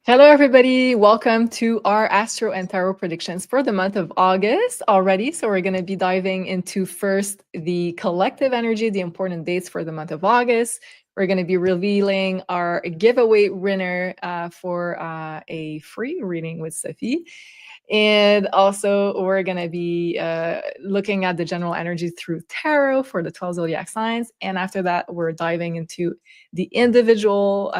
Hello, everybody. Welcome to our Astro and Tarot predictions for the month of August already. So we're going to be diving into first the collective energy, the important dates for the month of August. We're going to be revealing our giveaway winner for a free reading with Sophie. And also, we're going to be looking at the general energy through tarot for the 12 zodiac signs. And after that, we're diving into the individual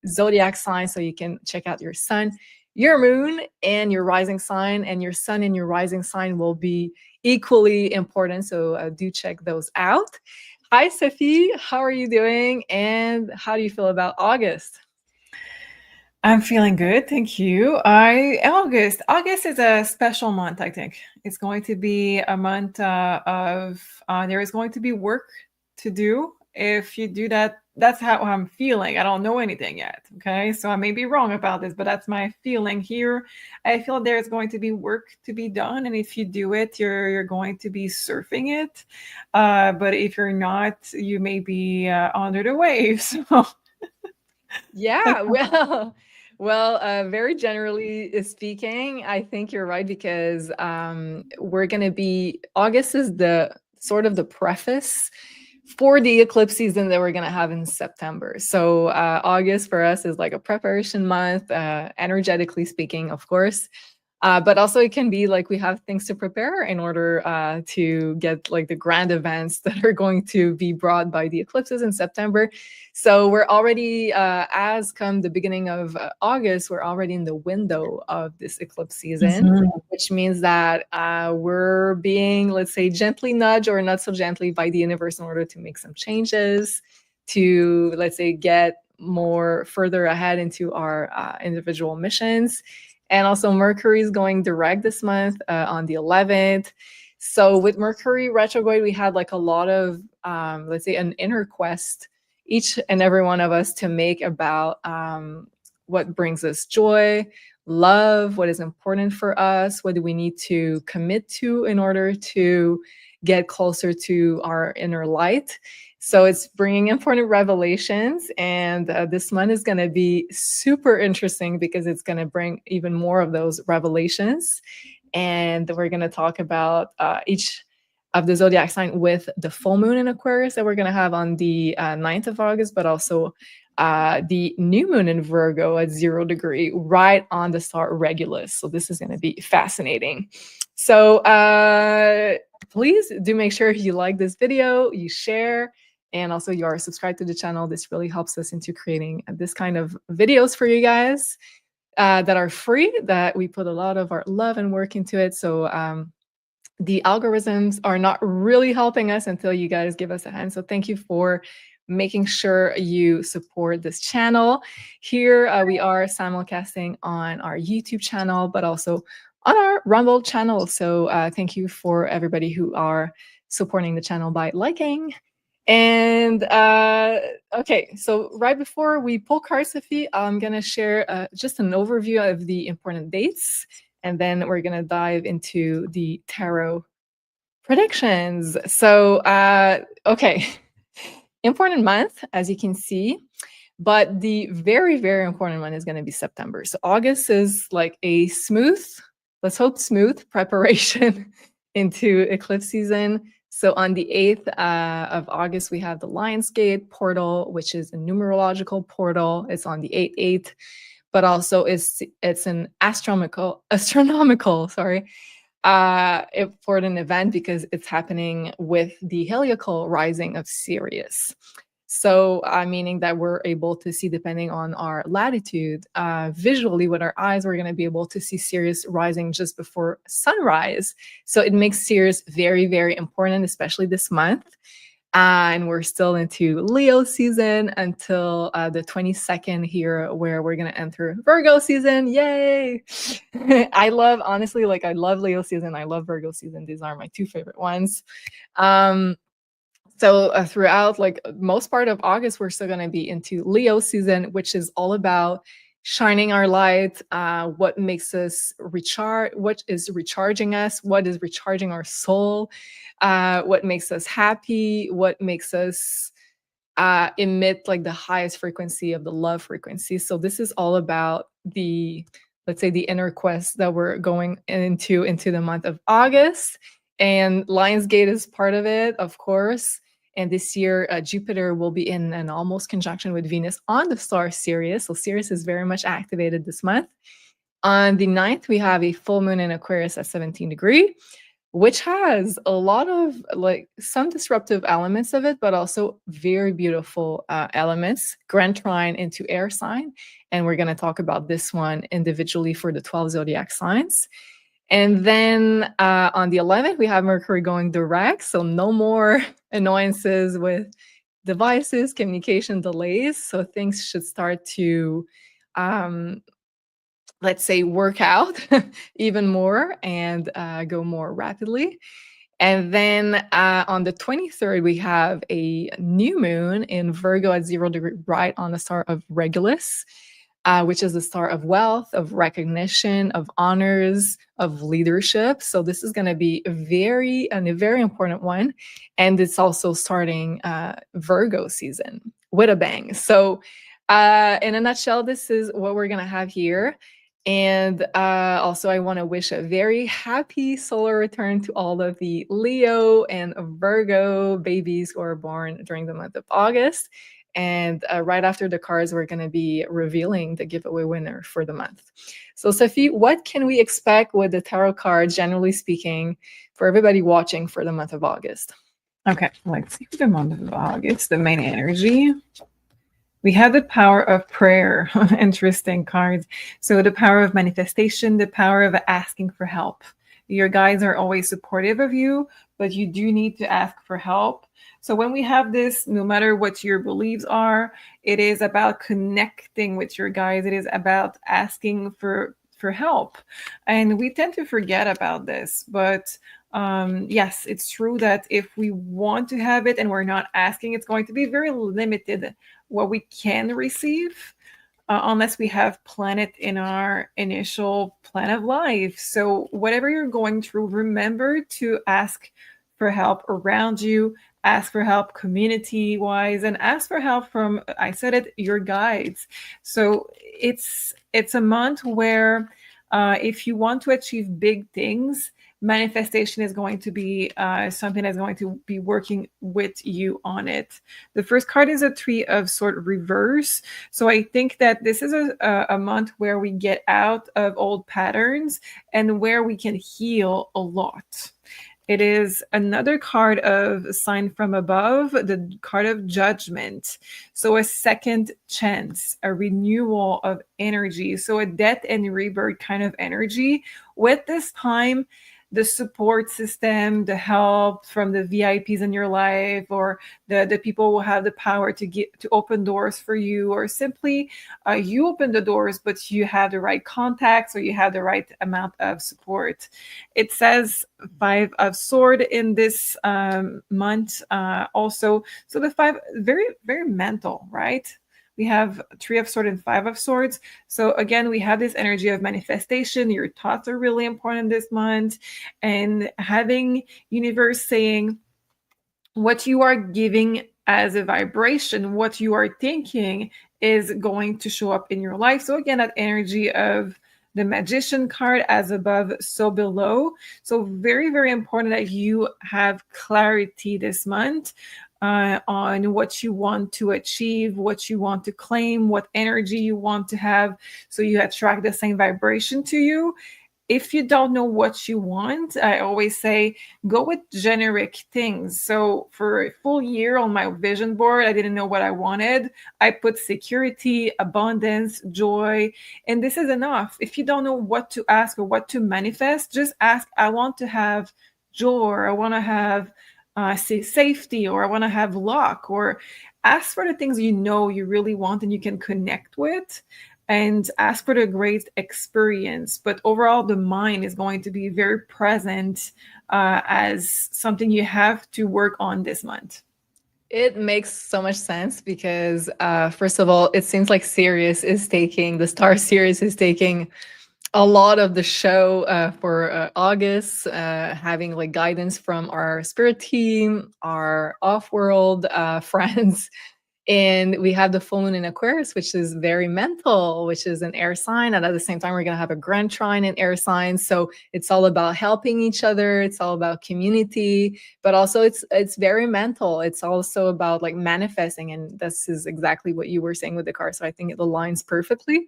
zodiac signs, so you can check out your sun, your moon, and your rising sign. And your sun and your rising sign will be equally important, so do check those out. Hi, Sophie. How are you doing? And how do you feel about August? I'm feeling good, thank you. August is a special month, I think. It's going to be a month of there is going to be work to do. If you do that, that's how I'm feeling. I don't know anything yet. Okay, so I may be wrong about this, but that's my feeling here. I feel there's going to be work to be done, and if you do it, you're going to be surfing it. But if you're not, you may be under the waves. Yeah, very generally speaking, I think you're right, because we're going to be, August is the sort of the preface for the eclipse season that we're going to have in September. So August for us is like a preparation month, energetically speaking, of course. But also it can be like we have things to prepare in order to get like the grand events that are going to be brought by the eclipses in September. So we're already, as come the beginning of August, we're already in the window of this eclipse season, Mhm. which means that we're being, let's say, gently nudged or not so gently by the universe in order to make some changes, to, let's say, get more further ahead into our individual missions. And also Mercury is going direct this month on the 11th. So with Mercury retrograde, we had like a lot of, let's say, an inner quest, each and every one of us, to make about what brings us joy, love, what is important for us, what do we need to commit to in order to get closer to our inner light. So it's bringing important revelations, and this month is going to be super interesting because it's going to bring even more of those revelations. And we're going to talk about each of the zodiac sign with the full moon in Aquarius that we're going to have on the 9th of August, but also the new moon in Virgo at 0 degree, right on the star Regulus. So this is going to be fascinating. So please do make sure you like this video, you share, and also you are subscribed to the channel. This really helps us into creating this kind of videos for you guys that are free, that we put a lot of our love and work into it. So the algorithms are not really helping us until you guys give us a hand. So thank you for making sure you support this channel. Here we are simulcasting on our YouTube channel, but also on our Rumble channel. So thank you for everybody who are supporting the channel by liking. And okay, so right before we pull cards, Sophie, I'm gonna share just an overview of the important dates, and then we're gonna dive into the tarot predictions. So okay, important month, as you can see, but the very, very important one is gonna be September. So August is like a smooth, let's hope smooth preparation into eclipse season. So on the 8th of August, we have the Lionsgate portal, which is a numerological portal. It's on the 8/8, but also it's an astronomical, sorry, important event because it's happening with the heliacal rising of Sirius. So, meaning that we're able to see, depending on our latitude, visually with our eyes, we're going to be able to see Sirius rising just before sunrise. So it makes Sirius very, very important, especially this month. And we're still into Leo season until the 22nd here, where we're going to enter Virgo season. Yay! I love, honestly, like I love Leo season. I love Virgo season. These are my two favorite ones. So throughout like most part of August, we're still going to be into Leo season, which is all about shining our light, what makes us recharge, what is recharging us, what is recharging our soul, what makes us happy, what makes us emit like the highest frequency of the love frequency. So this is all about the, let's say, the inner quest that we're going into the month of August. And Lionsgate is part of it, of course. And this year, Jupiter will be in an almost conjunction with Venus on the star Sirius. So Sirius is very much activated this month. On the 9th, we have a full moon in Aquarius at 17 degree, which has a lot of like some disruptive elements of it, but also very beautiful elements. Grand trine into air sign. And we're going to talk about this one individually for the 12 zodiac signs. And then on the 11th, we have Mercury going direct. So no more annoyances with devices, communication delays. So things should start to, let's say, work out even more and go more rapidly. And then on the 23rd, we have a new moon in Virgo at 0 degree right on the star of Regulus, which is the star of wealth, of recognition, of honors, of leadership. So this is going to be a very important one. And it's also starting Virgo season with a bang. So in a nutshell, this is what we're going to have here. And also, I want to wish a very happy solar return to all of the Leo and Virgo babies who are born during the month of August. And right after the cards, we're going to be revealing the giveaway winner for the month. So, Sophie, what can we expect with the tarot cards, generally speaking, for everybody watching for the month of August? Okay, let's see for the month of August, the main energy. We have the power of prayer. Interesting cards. So the power of manifestation, the power of asking for help. Your guides are always supportive of you, but you do need to ask for help. So when we have this, no matter what your beliefs are, it is about connecting with your guides. It is about asking for help. And we tend to forget about this, but yes, it's true that if we want to have it and we're not asking, it's going to be very limited what we can receive unless we have planned it in our initial plan of life. So whatever you're going through, remember to ask for help around you, ask for help community-wise, and ask for help from, I said it, your guides. So it's a month where if you want to achieve big things, manifestation is going to be something that's going to be working with you on it. The first card is a Three of Swords reverse. So I think that this is a month where we get out of old patterns and where we can heal a lot. It is another card of sign from above, the card of judgment. So a second chance, a renewal of energy. So a death and rebirth kind of energy. With this time, the support system, the help from the VIPs in your life, or the people who have the power to open doors for you, or simply you open the doors, but you have the right contacts or you have the right amount of support. It says Five of Swords in this month also. So the five, very, very mental, right? We have Three of Swords and Five of Swords. So again, we have this energy of manifestation. Your thoughts are really important this month. And having universe saying what you are giving as a vibration, what you are thinking is going to show up in your life. So again, that energy of the Magician card, as above, so below. So very, very important that you have clarity this month on what you want to achieve, what you want to claim, what energy you want to have, so you attract the same vibration to you. If you don't know what you want, I always say go with generic things. So for a full year on my vision board, I didn't know what I wanted. I put security, abundance, joy, and this is enough. If you don't know what to ask or what to manifest, just ask, I want to have joy, or I want to have safety, or I want to have luck, or ask for the things you know you really want and you can connect with, and ask for the great experience. But overall, the mind is going to be very present as something you have to work on this month. It makes so much sense because, first of all, it seems like the Star Sirius is taking a lot of the show for August, having like guidance from our spirit team, our off-world friends, And we have the full moon in Aquarius, which is very mental, which is an air sign. And at the same time, we're going to have a grand trine in air signs. So it's all about helping each other. It's all about community, but also it's very mental. It's also about like manifesting. And this is exactly what you were saying with the card. So I think it aligns perfectly.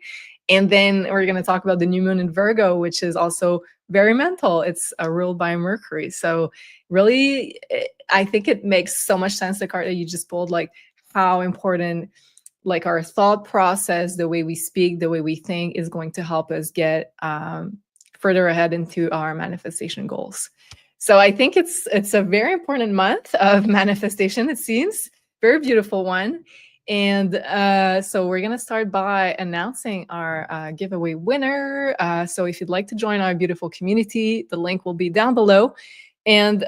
And then we're going to talk about the new moon in Virgo, which is also very mental. It's ruled by Mercury. So really, I think it makes so much sense, the card that you just pulled, like how important like our thought process, the way we speak, the way we think is going to help us get further ahead into our manifestation goals. So I think it's a very important month of manifestation, it seems. Very beautiful one. And so we're going to start by announcing our giveaway winner. So if you'd like to join our beautiful community, the link will be down below. And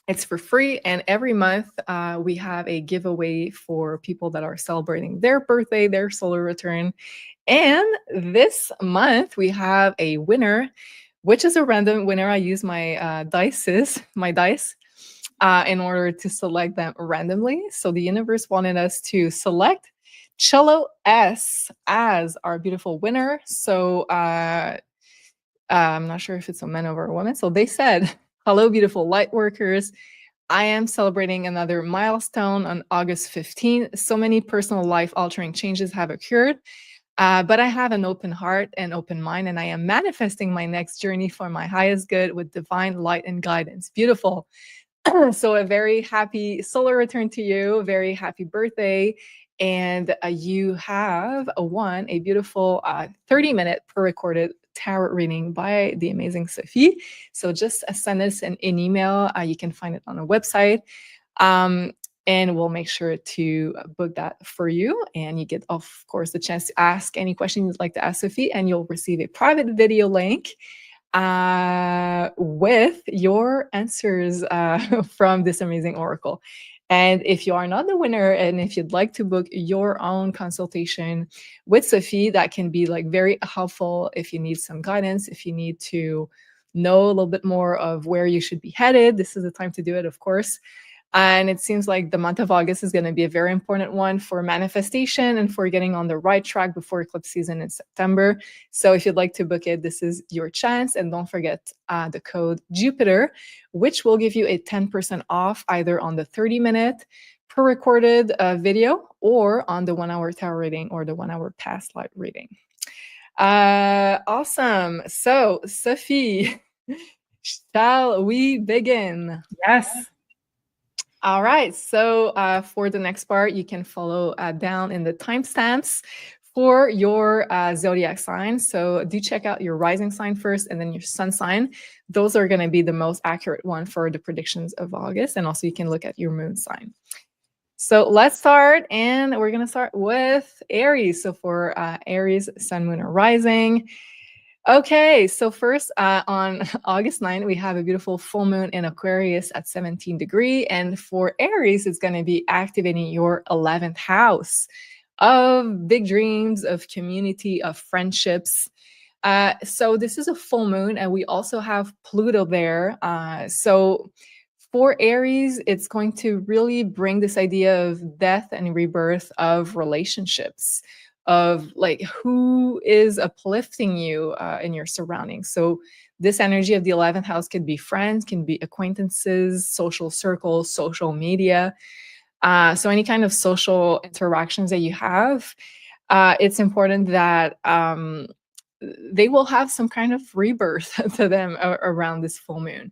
it's for free, and every month we have a giveaway for people that are celebrating their birthday, their solar return. And this month we have a winner, which is a random winner. I use my dice in order to select them randomly. So the universe wanted us to select Cello S as our beautiful winner. So I'm not sure if it's a man or a woman. So they said, hello, beautiful light workers. I am celebrating another milestone on August 15th. So many personal life-altering changes have occurred, but I have an open heart and open mind, and I am manifesting my next journey for my highest good with divine light and guidance. Beautiful. So a very happy solar return to you. Very happy birthday. And you have won a beautiful 30-minute pre-recorded tarot reading by the amazing Sophie. So just send us an email. You can find it on our website. And we'll make sure to book that for you. And you get, of course, the chance to ask any question you'd like to ask Sophie, and you'll receive a private video link with your answers from this amazing oracle. And if you are not the winner, and if you'd like to book your own consultation with Sophie, that can be like very helpful if you need some guidance, if you need to know a little bit more of where you should be headed. This is the time to do it, of course. And it seems like the month of August is going to be a very important one for manifestation and for getting on the right track before eclipse season in September. So if you'd like to book it, this is your chance. And don't forget the code Jupiter, which will give you a 10% off either on the 30-minute pre-recorded video or on the 1-hour tarot reading or the 1-hour past light reading. Awesome. So Sophie, shall we begin? Yes. All right, so for the next part, you can follow down in the timestamps for your zodiac sign. So do check out your rising sign first and then your sun sign. Those are going to be the most accurate one for the predictions of August. And also you can look at your moon sign. So let's start, and we're going to start with Aries. So for Aries, sun, moon, or rising. Okay, so first on August 9th, we have a beautiful full moon in Aquarius at 17 degrees. And for Aries, it's going to be activating your 11th house of big dreams, of community, of friendships. So this is a full moon, and we also have Pluto there. So for Aries, it's going to really bring this idea of death and rebirth of relationships, of like who is uplifting you in your surroundings. So this energy of the 11th house could be friends, can be acquaintances, social circles, social media. So any kind of social interactions that you have, it's important that they will have some kind of rebirth to them around this full moon.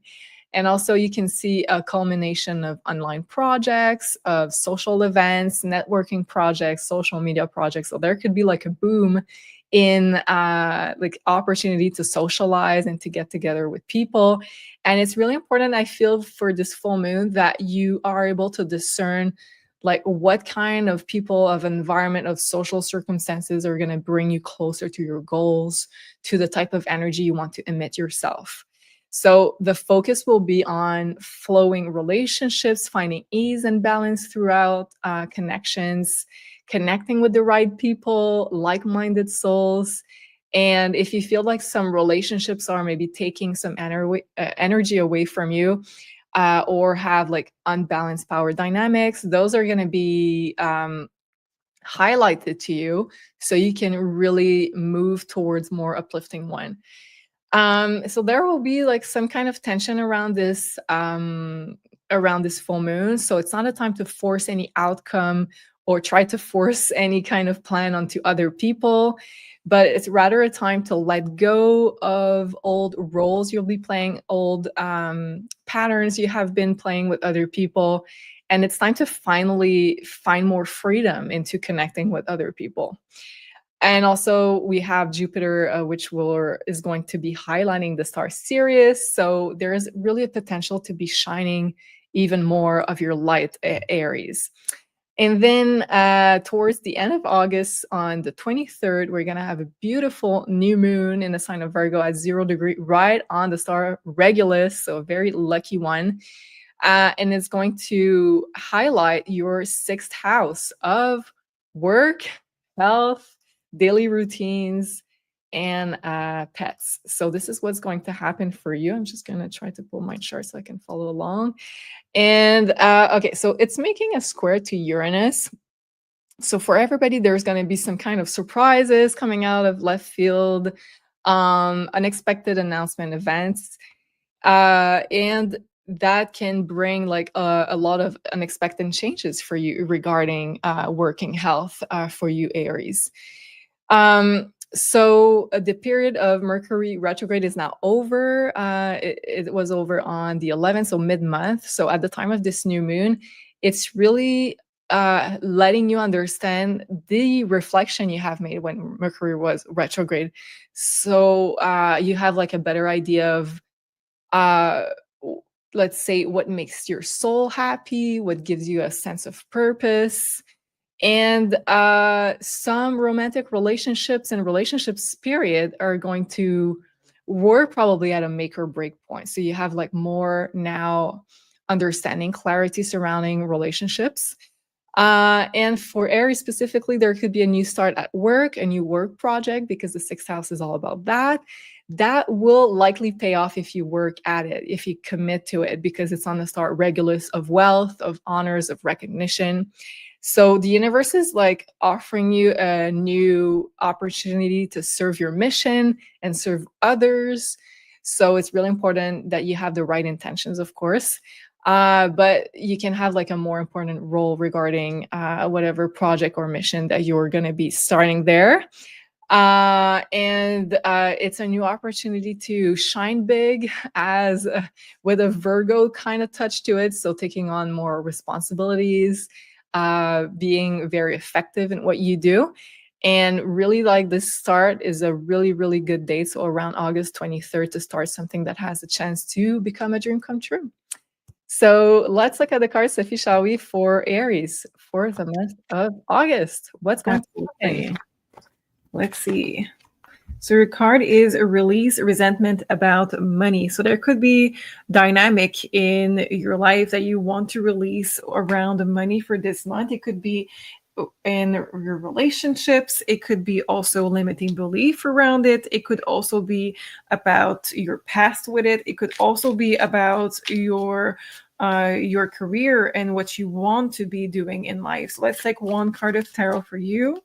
And also you can see a culmination of online projects, of social events, networking projects, social media projects. So there could be like a boom in like opportunity to socialize and to get together with people. And it's really important, I feel, for this full moon that you are able to discern like what kind of people, of environment, of social circumstances are going to bring you closer to your goals, to the type of energy you want to emit yourself. So the focus will be on flowing relationships, finding ease and balance throughout connections, connecting with the right people, like-minded souls. And if you feel like some relationships are maybe taking some energy away from you, or have like unbalanced power dynamics, those are going to be highlighted to you so you can really move towards more uplifting one. So there will be like some kind of tension around this full moon. So it's not a time to force any outcome or try to force any kind of plan onto other people, but it's rather a time to let go of old roles you'll be playing, old patterns you have been playing with other people. And it's time to finally find more freedom into connecting with other people. And also we have Jupiter, which is going to be highlighting the star Sirius. So there is really a potential to be shining even more of your light, Aries. And then towards the end of August, on the 23rd, we're going to have a beautiful new moon in the sign of Virgo at 0 degree, right on the star Regulus. So a very lucky one. And it's going to highlight your 6th house of work, health, daily routines, and pets. So this is what's going to happen for you. I'm just going to try to pull my chart so I can follow along. And okay, so it's making a square to Uranus. So for everybody, there's going to be some kind of surprises coming out of left field, unexpected announcement events, and that can bring like a lot of unexpected changes for you regarding working health for you, Aries. So the period of Mercury retrograde is now over. It was over on the 11th, so mid-month. So at the time of this new moon, it's really letting you understand the reflection you have made when Mercury was retrograde. So you have like a better idea of, let's say, what makes your soul happy, what gives you a sense of purpose. And some romantic relationships and relationships period are going to work probably at a make or break point. So you have like more now understanding, clarity surrounding relationships. And for Aries specifically, there could be a new start at work, a new work project, because the 6th house is all about that. That will likely pay off if you work at it, if you commit to it, because it's on the star Regulus of wealth, of honors, of recognition. So the universe is like offering you a new opportunity to serve your mission and serve others. So it's really important that you have the right intentions, of course. But you can have like a more important role regarding whatever project or mission that you're going to be starting there. And it's a new opportunity to shine big as with a Virgo kind of touch to it. So taking on more responsibilities, being very effective in what you do. And really like this start is a really, really good date. So around August 23rd to start something that has a chance to become a dream come true. So let's look at the cards, Sophie, shall we, for Aries for the month of August. What's going to happen? Let's see. So your card is a release resentment about money. So there could be dynamic in your life that you want to release around money for this month. It could be in your relationships. It could be also limiting belief around it. It could also be about your past with it. It could also be about your career and what you want to be doing in life. So let's take one card of tarot for you.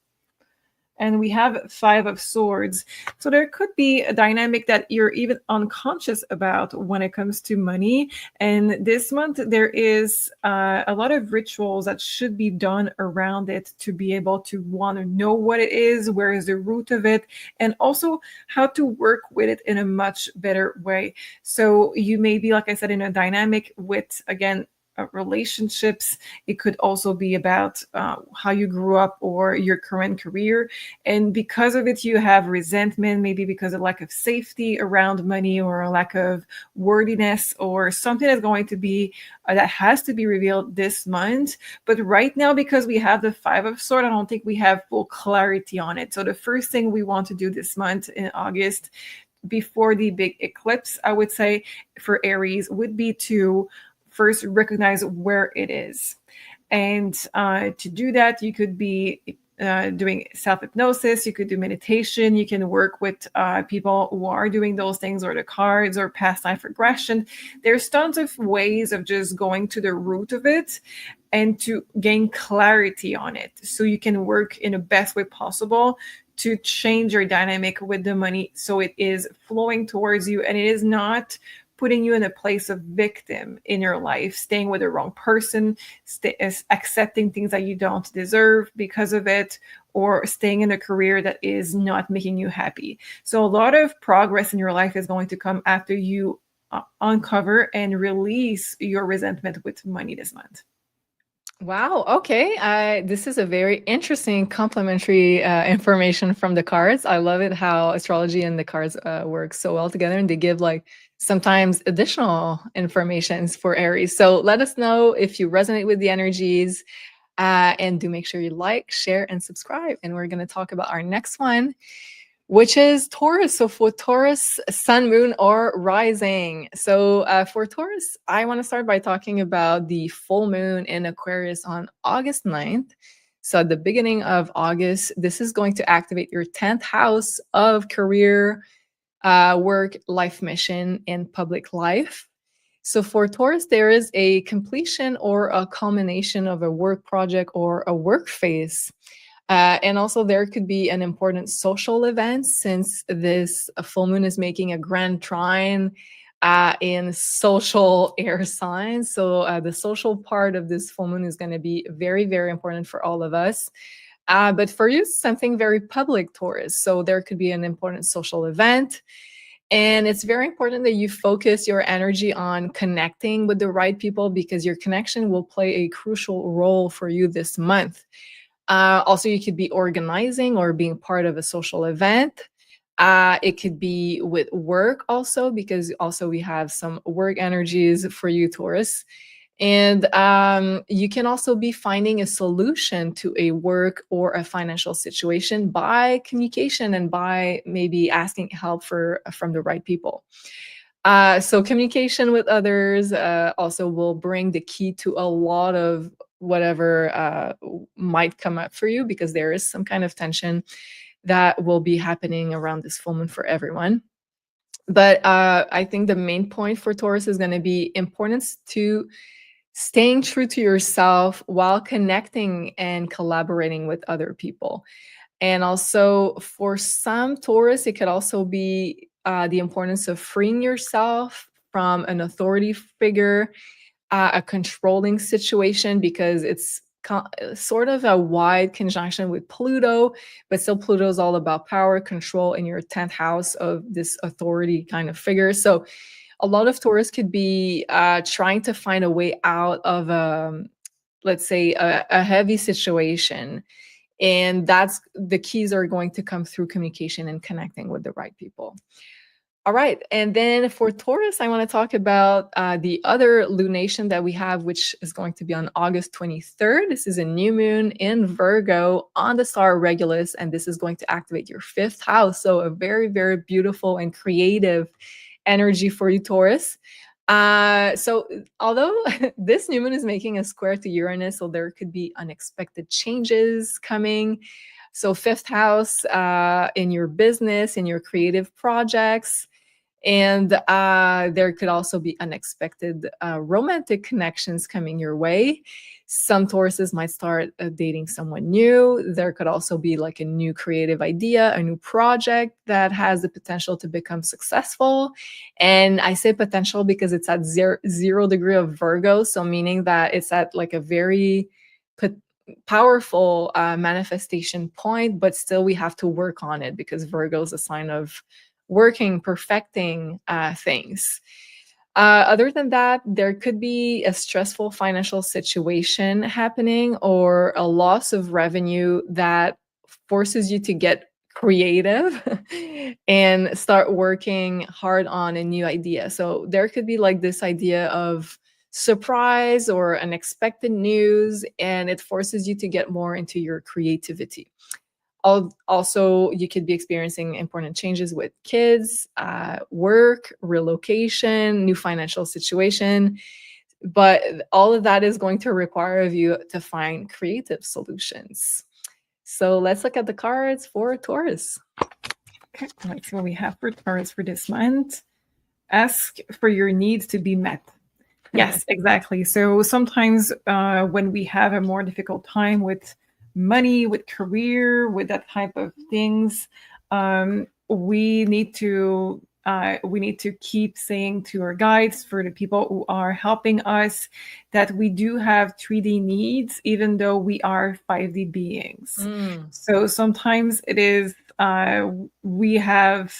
And we have 5 of Swords. So there could be a dynamic that you're even unconscious about when it comes to money. And this month, there is a lot of rituals that should be done around it to be able to want to know what it is, where is the root of it, and also how to work with it in a much better way. So you may be, like I said, in a dynamic with, again, relationships. It could also be about how you grew up or your current career. And because of it, you have resentment, maybe because of lack of safety around money or a lack of worthiness or something that's going to be, that has to be revealed this month. But right now, because we have the 5 of Swords, I don't think we have full clarity on it. So the first thing we want to do this month in August, before the big eclipse, I would say for Aries, would be to first recognize where it is. And to do that, you could be doing self-hypnosis, you could do meditation, you can work with people who are doing those things, or the cards, or past life regression. There's tons of ways of just going to the root of it and to gain clarity on it, so you can work in the best way possible to change your dynamic with the money, so it is flowing towards you and it is not putting you in a place of victim in your life, staying with the wrong person, accepting things that you don't deserve because of it, or staying in a career that is not making you happy. So a lot of progress in your life is going to come after you uncover and release your resentment with money this month. Wow. Okay. This is a very interesting complementary information from the cards. I love it how astrology and the cards work so well together, and they give like sometimes additional informations for Aries. So let us know if you resonate with the energies, and do make sure you like, share, and subscribe. And we're going to talk about our next one, which is Taurus. So for Taurus, sun, moon, or rising. So for Taurus, I want to start by talking about the full moon in Aquarius on August 9th. So at the beginning of August, this is going to activate your 10th house of career, work, life mission, and public life. So for Taurus, there is a completion or a culmination of a work project or a work phase. And also there could be an important social event, since this full moon is making a grand trine in social air signs. So the social part of this full moon is going to be very, very important for all of us. But for you, something very public, Taurus. So there could be an important social event. And it's very important that you focus your energy on connecting with the right people, because your connection will play a crucial role for you this month. Also, you could be organizing or being part of a social event. It could be with work also, because also we have some work energies for you, Taurus. And you can also be finding a solution to a work or a financial situation by communication and by maybe asking help from the right people. So communication with others also will bring the key to a lot of whatever might come up for you, because there is some kind of tension that will be happening around this full moon for everyone. But I think the main point for Taurus is going to be importance to staying true to yourself while connecting and collaborating with other people. And also for some Taurus, it could also be the importance of freeing yourself from an authority figure, a controlling situation, because it's sort of a wide conjunction with Pluto, but still Pluto is all about power, control in your 10th house of this authority kind of figure. So a lot of Taurus could be trying to find a way out of, let's say, a heavy situation. And that's the keys are going to come through communication and connecting with the right people. All right. And then for Taurus, I want to talk about the other lunation that we have, which is going to be on August 23rd. This is a new moon in Virgo on the star Regulus, and this is going to activate your 5th house. So a very, very beautiful and creative energy for you, Taurus. So although this new moon is making a square to Uranus, so there could be unexpected changes coming. So 5th house in your business, in your creative projects. And there could also be unexpected romantic connections coming your way. Some Tauruses might start dating someone new. There could also be like a new creative idea, a new project that has the potential to become successful. And I say potential because it's at 0 degree of Virgo. So meaning that it's at like a very powerful manifestation point, but still we have to work on it, because Virgo is a sign of working, perfecting things. Other than that, there could be a stressful financial situation happening, or a loss of revenue that forces you to get creative and start working hard on a new idea. So there could be like this idea of surprise or unexpected news, and it forces you to get more into your creativity. Also, you could be experiencing important changes with kids, work, relocation, new financial situation. But all of that is going to require of you to find creative solutions. So let's look at the cards for Taurus. Okay, let's see what we have for Taurus for this month. Ask for your needs to be met. Yes, exactly. So sometimes when we have a more difficult time with money, with career, with that type of things, we need to keep saying to our guides, for the people who are helping us, that we do have 3D needs, even though we are 5D beings. So sometimes it is we have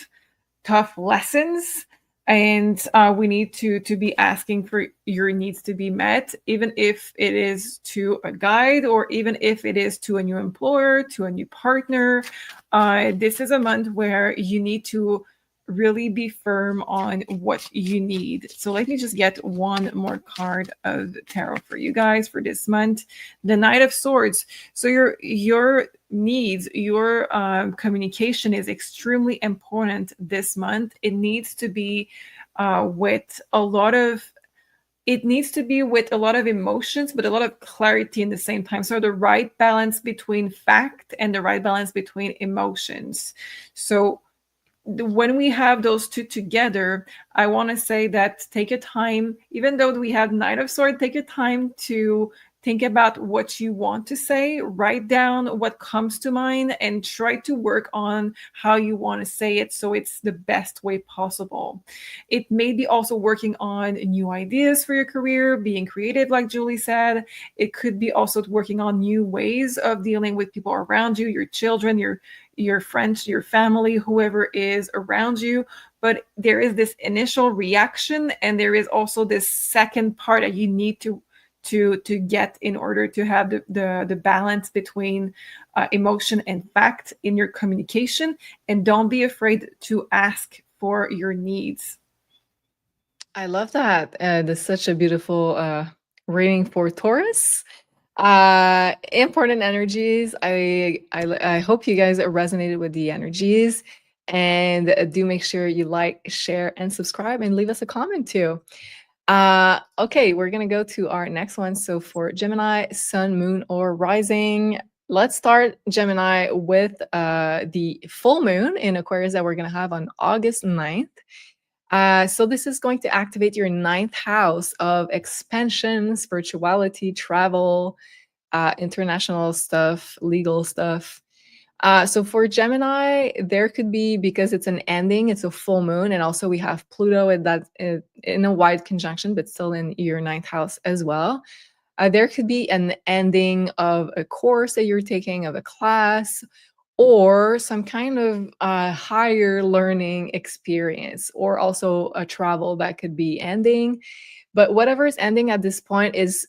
tough lessons, and we need to be asking for your needs to be met, even if it is to a guide, or even if it is to a new employer, to a new partner. This is a month where you need to really be firm on what you need. So let me just get one more card of tarot for you guys for this month. The Knight of Swords. So your needs, your communication is extremely important this month. It needs to be with a lot of emotions, but a lot of clarity in the same time. So the right balance between fact and the right balance between emotions. So when we have those two together, I want to say that take a time, even though we have Knight of Swords, take a time to think about what you want to say, write down what comes to mind, and try to work on how you want to say it so it's the best way possible. It may be also working on new ideas for your career, being creative, like Julie said. It could be also working on new ways of dealing with people around you, your children, your friends, your family, whoever is around you. But there is this initial reaction, and there is also this second part that you need to get in order to have the balance between emotion and fact in your communication. And don't be afraid to ask for your needs. I love that. That's such a beautiful reading for Taurus. Important energies. I hope you guys resonated with the energies, and do make sure you like, share, and subscribe, and leave us a comment too. Okay, we're gonna go to our next one. So for Gemini, Sun, Moon, or Rising, let's start, Gemini, with the full moon in Aquarius that we're gonna have on August 9th. So this is going to activate your 9th house of expansion, spirituality, travel, international stuff, legal stuff. So for Gemini, there could be, because it's an ending, it's a full moon, and also we have Pluto in a wide conjunction, but still in your 9th house as well. There could be an ending of a course that you're taking, of a class, or some kind of higher learning experience, or also a travel that could be ending. But whatever is ending at this point is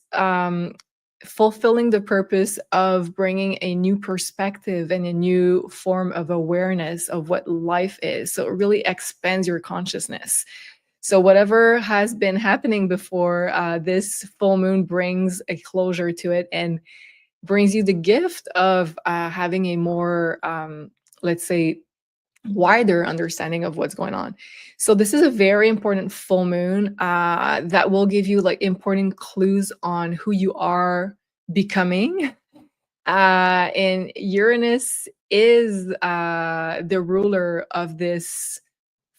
fulfilling the purpose of bringing a new perspective and a new form of awareness of what life is. So it really expands your consciousness. So whatever has been happening before, this full moon brings a closure to it and brings you the gift of having a more, let's say, wider understanding of what's going on. So this is a very important full moon that will give you like important clues on who you are becoming. And Uranus is the ruler of this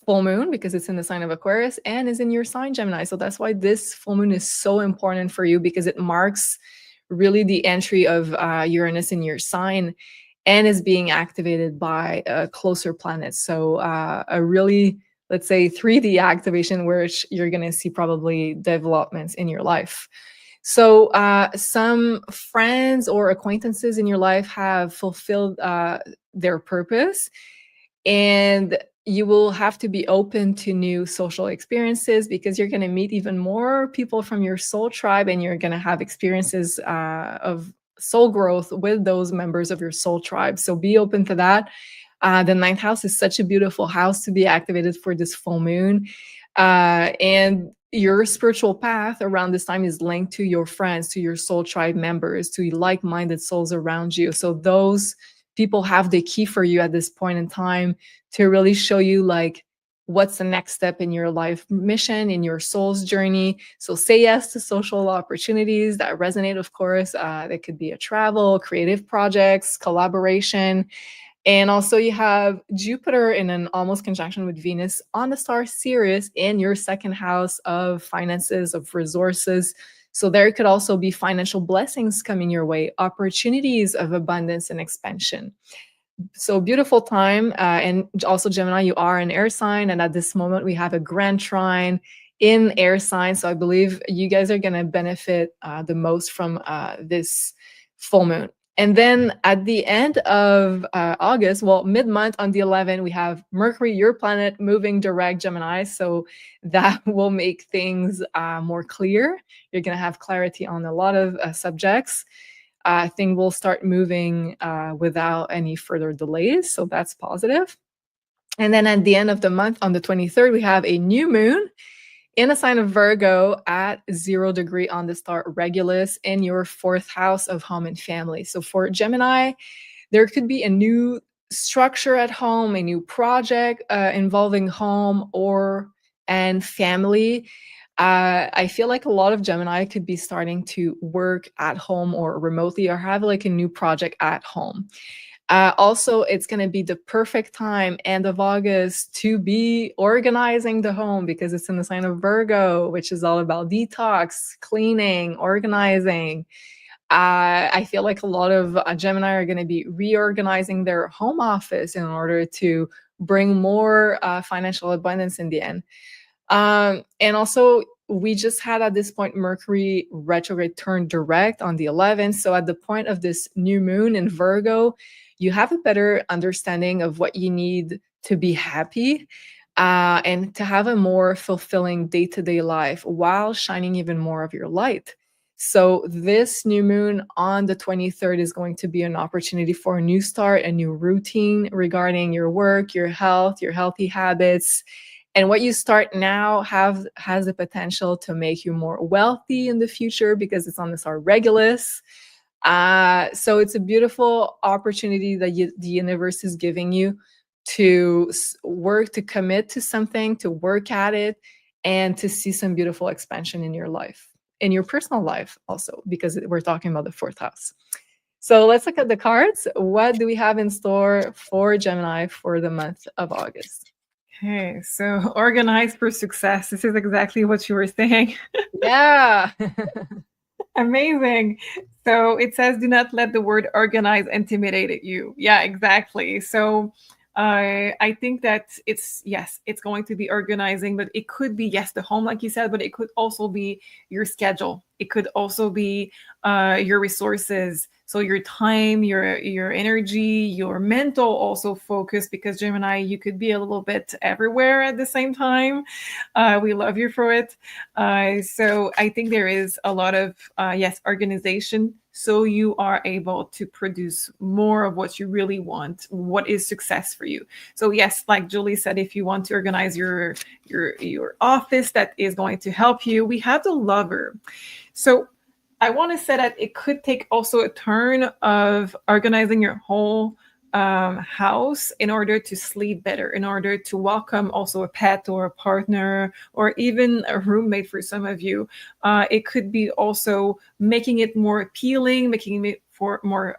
full moon because it's in the sign of Aquarius and is in your sign, Gemini. So that's why this full moon is so important for you, because it marks really the entry of Uranus in your sign, and is being activated by closer planets. So a really, let's say, 3D activation, where you're going to see probably developments in your life. So some friends or acquaintances in your life have fulfilled their purpose, and you will have to be open to new social experiences, because you're going to meet even more people from your soul tribe, and you're going to have experiences of soul growth with those members of your soul tribe. So be open to that. The 9th house is such a beautiful house to be activated for this full moon. And your spiritual path around this time is linked to your friends, to your soul tribe members, to like-minded souls around you. So those people have the key for you at this point in time to really show you like what's the next step in your life mission, in your soul's journey. So say yes to social opportunities that resonate, of course. That could be a travel, creative projects, collaboration. And also you have Jupiter in an almost conjunction with Venus on the star Sirius in your second house of finances, of resources. So there could also be financial blessings coming your way, opportunities of abundance and expansion. So beautiful time. And also Gemini, you are an air sign. And at this moment, we have a grand trine in air sign. So I believe you guys are going to benefit the most from this full moon. And then at the end of August, well, mid-month on the 11th, we have Mercury, your planet, moving direct Gemini. So that will make things more clear. You're going to have clarity on a lot of subjects. Things will start moving without any further delays. So that's positive. And then at the end of the month, on the 23rd, we have a new moon in a sign of Virgo at 0 degree on the star Regulus in your 4th house of home and family. So for Gemini, there could be a new structure at home, a new project involving home and family. I feel like a lot of Gemini could be starting to work at home or remotely or have like a new project at home. Also, it's going to be the perfect time, end of August, to be organizing the home because it's in the sign of Virgo, which is all about detox, cleaning, organizing. I feel like a lot of Gemini are going to be reorganizing their home office in order to bring more financial abundance in the end. And also, we just had at this point Mercury retrograde turn direct on the 11th. So at the point of this new moon in Virgo, you have a better understanding of what you need to be happy and to have a more fulfilling day-to-day life while shining even more of your light. So this new moon on the 23rd is going to be an opportunity for a new start, a new routine regarding your work, your health, your healthy habits. And what you start now has the potential to make you more wealthy in the future because it's on the star Regulus. So it's a beautiful opportunity that the universe is giving you to work, to commit to something, to work at it, and to see some beautiful expansion in your life, in your personal life also, because we're talking about the 4th house. So let's look at the cards. What do we have in store for Gemini for the month of August? Okay, so organize for success. This is exactly what you were saying. Yeah. Amazing. So it says, do not let the word organize intimidate you. Yeah, exactly. So I think that it's going to be organizing, but it could be, yes, the home, like you said, but it could also be your schedule. It could also be your resources. So your time, your energy, your mental also focus, because Gemini, you could be a little bit everywhere at the same time. We love you for it. So I think there is a lot of, organization. So you are able to produce more of what you really want, what is success for you. So yes, like Julie said, if you want to organize your office, that is going to help you. We have the Lover. So I want to say that it could take also a turn of organizing your whole house in order to sleep better, in order to welcome also a pet or a partner or even a roommate for some of you. It could be also making it more appealing, making it for more,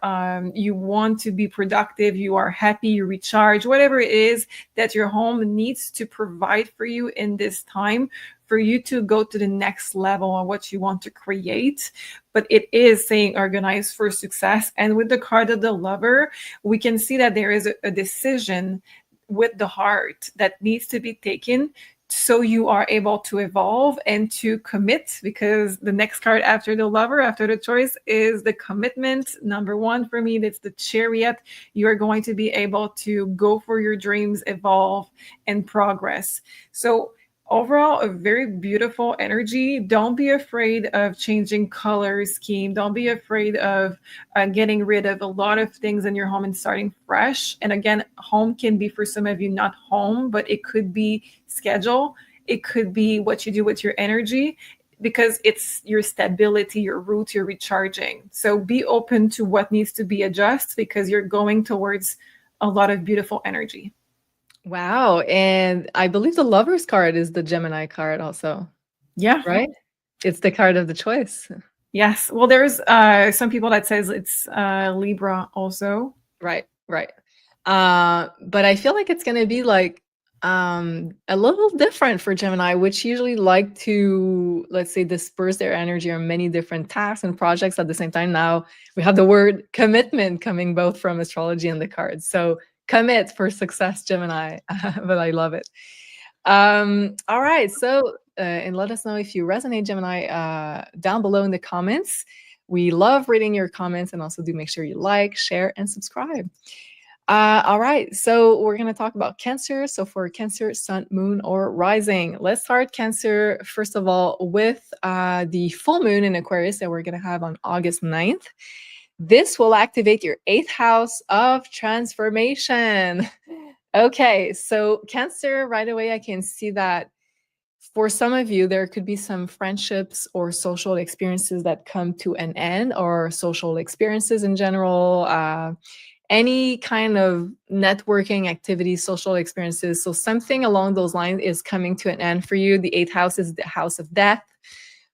you want to be productive, you are happy, you recharge, whatever it is that your home needs to provide for you in this time, for you to go to the next level on what you want to create. But it is saying organize for success. And with the card of the Lover, we can see that there is a decision with the heart that needs to be taken, so you are able to evolve and to commit, because the next card after the Lover, after the choice, is the commitment. Number one for me, that's the Chariot. You are going to be able to go for your dreams, evolve, and progress. So overall, a very beautiful energy. Don't be afraid of changing color scheme. Don't be afraid of getting rid of a lot of things in your home and starting fresh. And again, home can be, for some of you, not home, but it could be schedule. It could be what you do with your energy, because it's your stability, your roots, your recharging. So be open to what needs to be adjusted, because you're going towards a lot of beautiful energy. Wow. And I believe the Lover's card is the Gemini card also, Yeah. right? It's the card of the choice. Yes. Well, there's some people that says it's Libra also. Right, right. But I feel like it's gonna be like a little different for Gemini, which usually like to, let's say, disperse their energy on many different tasks and projects at the same time. Now we have the word commitment coming both from astrology and the cards. So commit for success, Gemini. But I love it. All right. So and let us know if you resonate, Gemini, down below in the comments. We love reading your comments, and also do make sure you like, share, and subscribe. All right, so we're going to talk about Cancer. So for Cancer, Sun, Moon, or Rising, let's start Cancer, first of all, with the full moon in Aquarius that we're going to have on August 9th. This will activate your 8th house of transformation. Okay, so Cancer, right away, I can see that for some of you, there could be some friendships or social experiences that come to an end, or social experiences in general, any kind of networking activities, social experiences. So something along those lines is coming to an end for you. The 8th house is the house of death,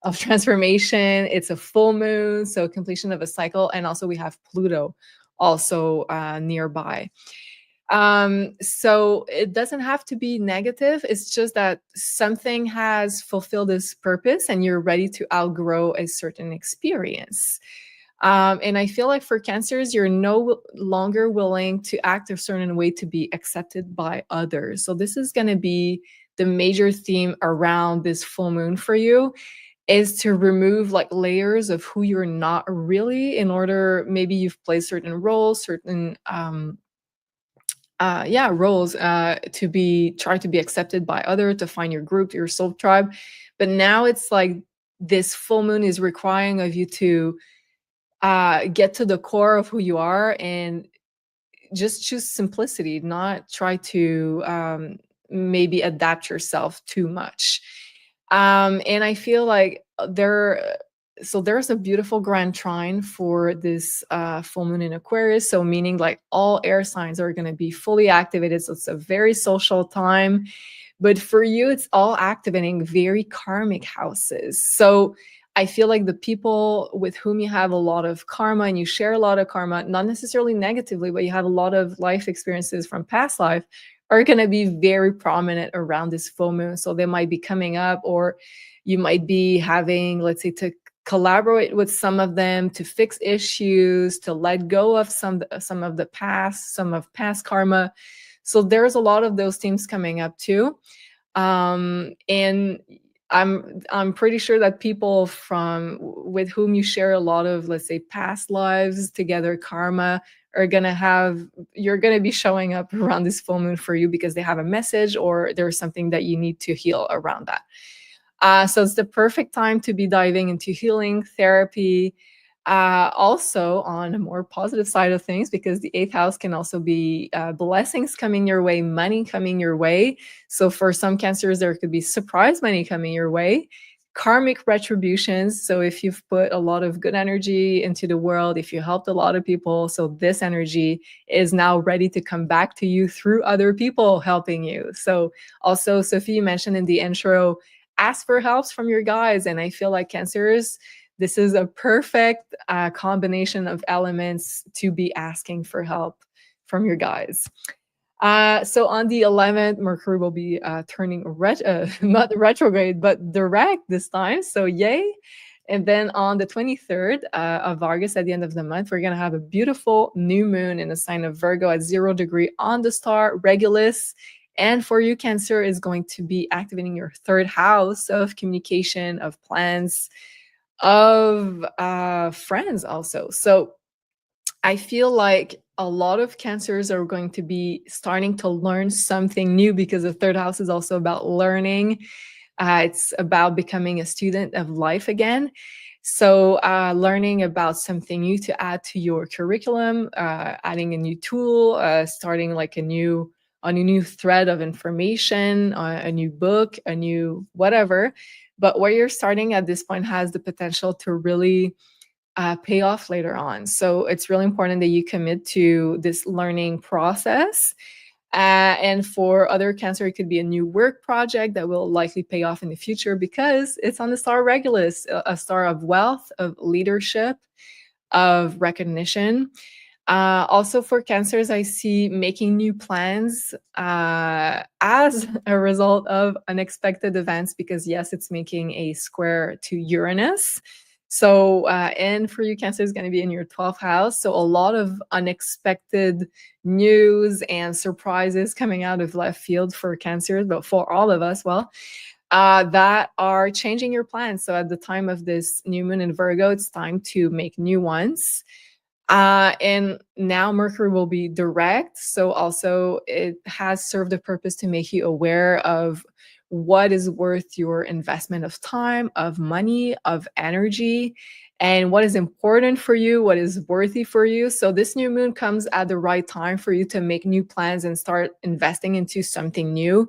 of transformation. It's a full moon, so completion of a cycle. And also we have Pluto also nearby. So it doesn't have to be negative. It's just that something has fulfilled its purpose and you're ready to outgrow a certain experience. And I feel like for Cancers, you're no longer willing to act a certain way to be accepted by others. So this is going to be the major theme around this full moon for you, is to remove like layers of who you're not really, in order, maybe you've played certain roles, certain roles to be try to be accepted by others, to find your group, your soul tribe. But now it's like this full moon is requiring of you to get to the core of who you are and just choose simplicity, not try to maybe adapt yourself too much. And I feel like there's a beautiful grand trine for this full moon in Aquarius. So meaning like all air signs are going to be fully activated. So it's a very social time. But for you, it's all activating very karmic houses. So I feel like the people with whom you have a lot of karma and you share a lot of karma, not necessarily negatively, but you have a lot of life experiences from past life, are going to be very prominent around this full moon. So they might be coming up, or you might be having, let's say, to collaborate with some of them to fix issues, to let go of some of the past, some of past karma. So there's a lot of those themes coming up too. And I'm pretty sure that people with whom you share a lot of, let's say, past lives together, karma, you're gonna be showing up around this full moon for you because they have a message or there's something that you need to heal around that. So it's the perfect time to be diving into healing, therapy. Also, on a more positive side of things, because the 8th house can also be blessings coming your way, money coming your way. So for some Cancers, there could be surprise money coming your way, karmic retributions. So if you've put a lot of good energy into the world, if you helped a lot of people, so this energy is now ready to come back to you through other people helping you. So also, Sophie, you mentioned in the intro, ask for helps from your guides. And I feel like Cancers, this is a perfect combination of elements to be asking for help from your guides. So on the 11th, Mercury will be turning not retrograde, but direct this time. So yay. And then on the 23rd of August, at the end of the month, we're going to have a beautiful new moon in the sign of Virgo at 0 degree on the star Regulus. And for you, Cancer, is going to be activating your 3rd house of communication, of plans, of friends also. So I feel like a lot of Cancers are going to be starting to learn something new, because the 3rd house is also about learning. It's about becoming a student of life again. So learning about something new to add to your curriculum, adding a new tool, starting like a new thread of information, a new book, a new whatever. But where you're starting at this point has the potential to really pay off later on. So it's really important that you commit to this learning process. And for other Cancer, it could be a new work project that will likely pay off in the future because it's on the star Regulus, a star of wealth, of leadership, of recognition. Also for Cancers, I see making new plans as a result of unexpected events because yes, it's making a square to Uranus. So, and for you, Cancer is going to be in your 12th house. So a lot of unexpected news and surprises coming out of left field for Cancer, but for all of us, well, that are changing your plans. So at the time of this new moon in Virgo, it's time to make new ones. And now Mercury will be direct. So also it has served a purpose to make you aware of what is worth your investment of time, of money, of energy, and what is important for you, what is worthy for you. So this new moon comes at the right time for you to make new plans and start investing into something new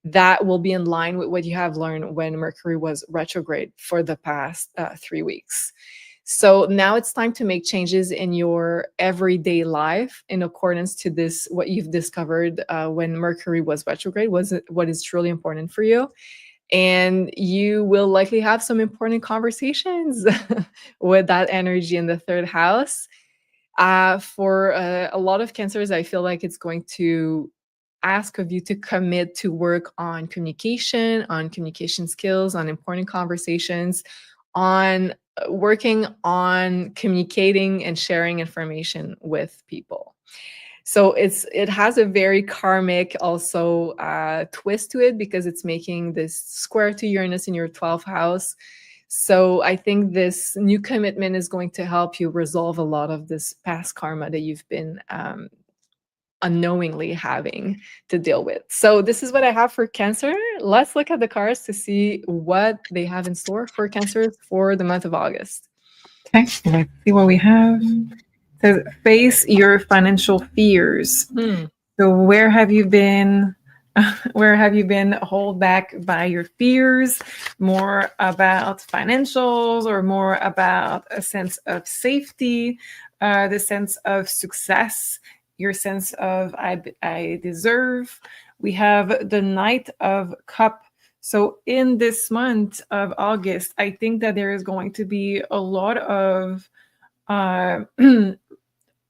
that will be in line with what you have learned when Mercury was retrograde for the past 3 weeks. So now it's time to make changes in your everyday life in accordance to this, what you've discovered when Mercury was retrograde, was what is truly important for you. And you will likely have some important conversations with that energy in the 3rd house. For a lot of Cancers, I feel like it's going to ask of you to commit to work on communication skills, on important conversations, on working on communicating and sharing information with people. So it has a very karmic also twist to it because it's making this square to Uranus in your 12th house. So I think this new commitment is going to help you resolve a lot of this past karma that you've been unknowingly having to deal with. So this is what I have for Cancer. Let's look at the cards to see what they have in store for Cancer for the month of August. Okay, let's see what we have. It says, face your financial fears. So where have you been? Where have you been held back by your fears? More about financials or more about a sense of safety, the sense of success, your sense of I deserve. We have the Knight of Cup. So in this month of August, I think that there is going to be a lot of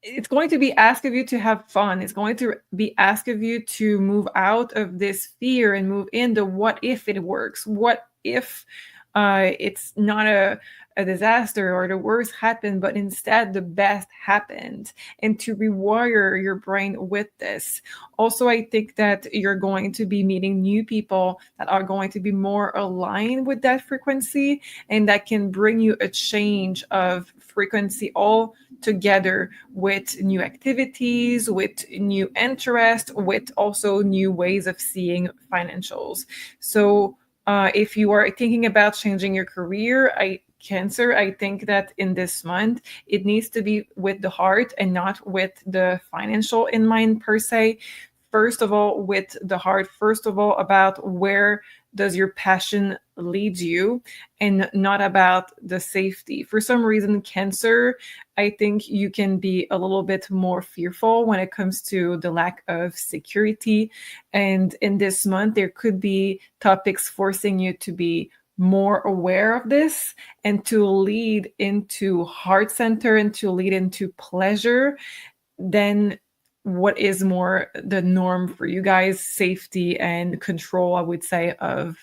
it's going to be asked of you to have fun. It's going to be asked of you to move out of this fear and move into what if it works? What if it's not a disaster or the worst happened, but instead the best happened, and to rewire your brain with this. Also, I think that you're going to be meeting new people that are going to be more aligned with that frequency, and that can bring you a change of frequency all together with new activities, with new interest, with also new ways of seeing financials. So if you are thinking about changing your career, Cancer, I think that in this month, it needs to be with the heart and not with the financial in mind per se. First of all, with the heart, first of all, about where does your passion lead you and not about the safety. For some reason, Cancer, I think you can be a little bit more fearful when it comes to the lack of security. And in this month, there could be topics forcing you to be more aware of this and to lead into heart center and to lead into pleasure than what is more the norm for you guys, safety and control, I would say, of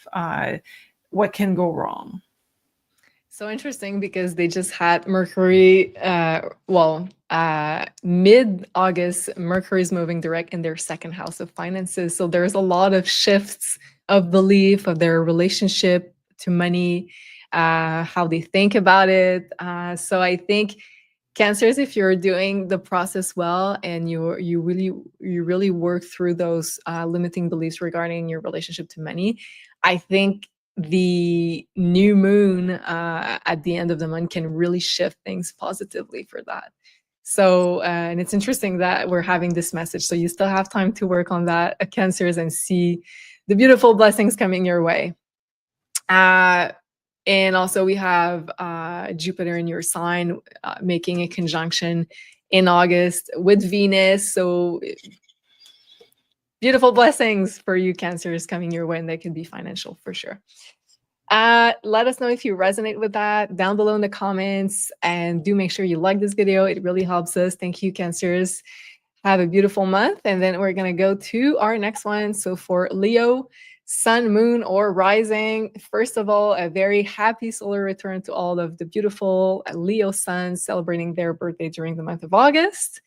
what can go wrong. So interesting because they just had Mercury, mid-August, Mercury's moving direct in their 2nd house of finances. So there's a lot of shifts of belief of their relationship to money, how they think about it. So I think Cancers, if you're doing the process well and you really work through those limiting beliefs regarding your relationship to money, I think the new moon at the end of the month can really shift things positively for that. So, and it's interesting that we're having this message. So you still have time to work on that, Cancers, and see the beautiful blessings coming your way. And also we have Jupiter in your sign making a conjunction in August with Venus. So Beautiful blessings for you, Cancers, coming your way, and they could be financial for sure. Let us know if you resonate with that down below in the comments, and do make sure you like this video. It really helps us. Thank you, Cancers. Have a beautiful month. And then we're going to go to our next one. So for Leo, sun, moon, or rising, first of all, a very happy solar return to all of the beautiful Leo suns celebrating their birthday during the month of August.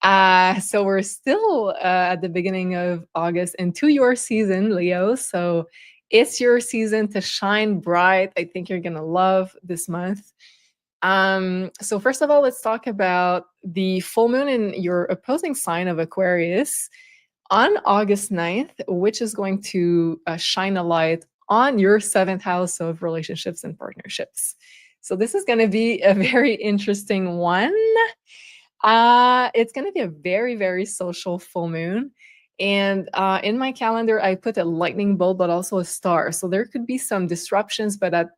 So we're still at the beginning of August into your season, Leo. So it's your season to shine bright. I think you're going to love this month. So first of all, let's talk about the full moon in your opposing sign of Aquarius on August 9th, which is going to shine a light on your 7th house of relationships and partnerships. So this is going to be a very interesting one. It's going to be a very, very social full moon. And in my calendar, I put a lightning bolt, but also a star. So there could be some disruptions, but at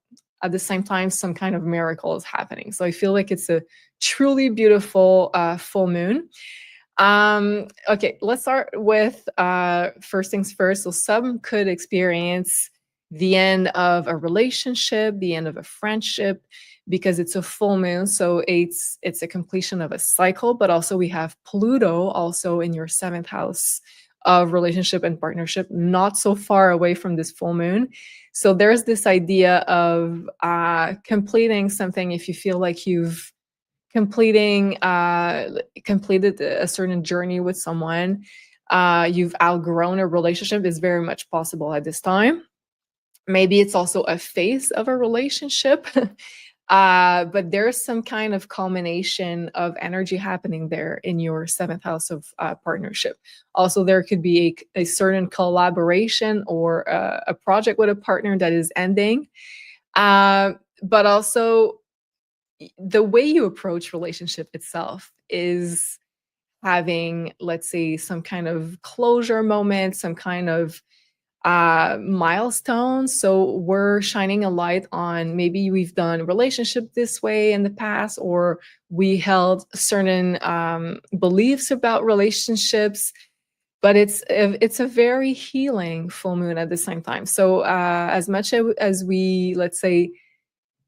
the same time, some kind of miracle is happening. So I feel like it's a truly beautiful full moon. Okay, let's start with first things first. So some could experience the end of a relationship, the end of a friendship, because it's a full moon. So it's a completion of a cycle, but also we have Pluto also in your 7th house of relationship and partnership, not so far away from this full moon. So there's this idea of completing something. If you feel like you've completed a certain journey with someone, you've outgrown a relationship, is very much possible at this time. Maybe it's also a phase of a relationship, but there's some kind of culmination of energy happening there in your 7th house of partnership. Also, there could be a certain collaboration or a project with a partner that is ending, but also the way you approach relationship itself is having, let's say, some kind of closure moment, some kind of milestones. So we're shining a light on, maybe we've done relationship this way in the past, or we held certain beliefs about relationships, but it's a very healing full moon at the same time. So as much as we, let's say,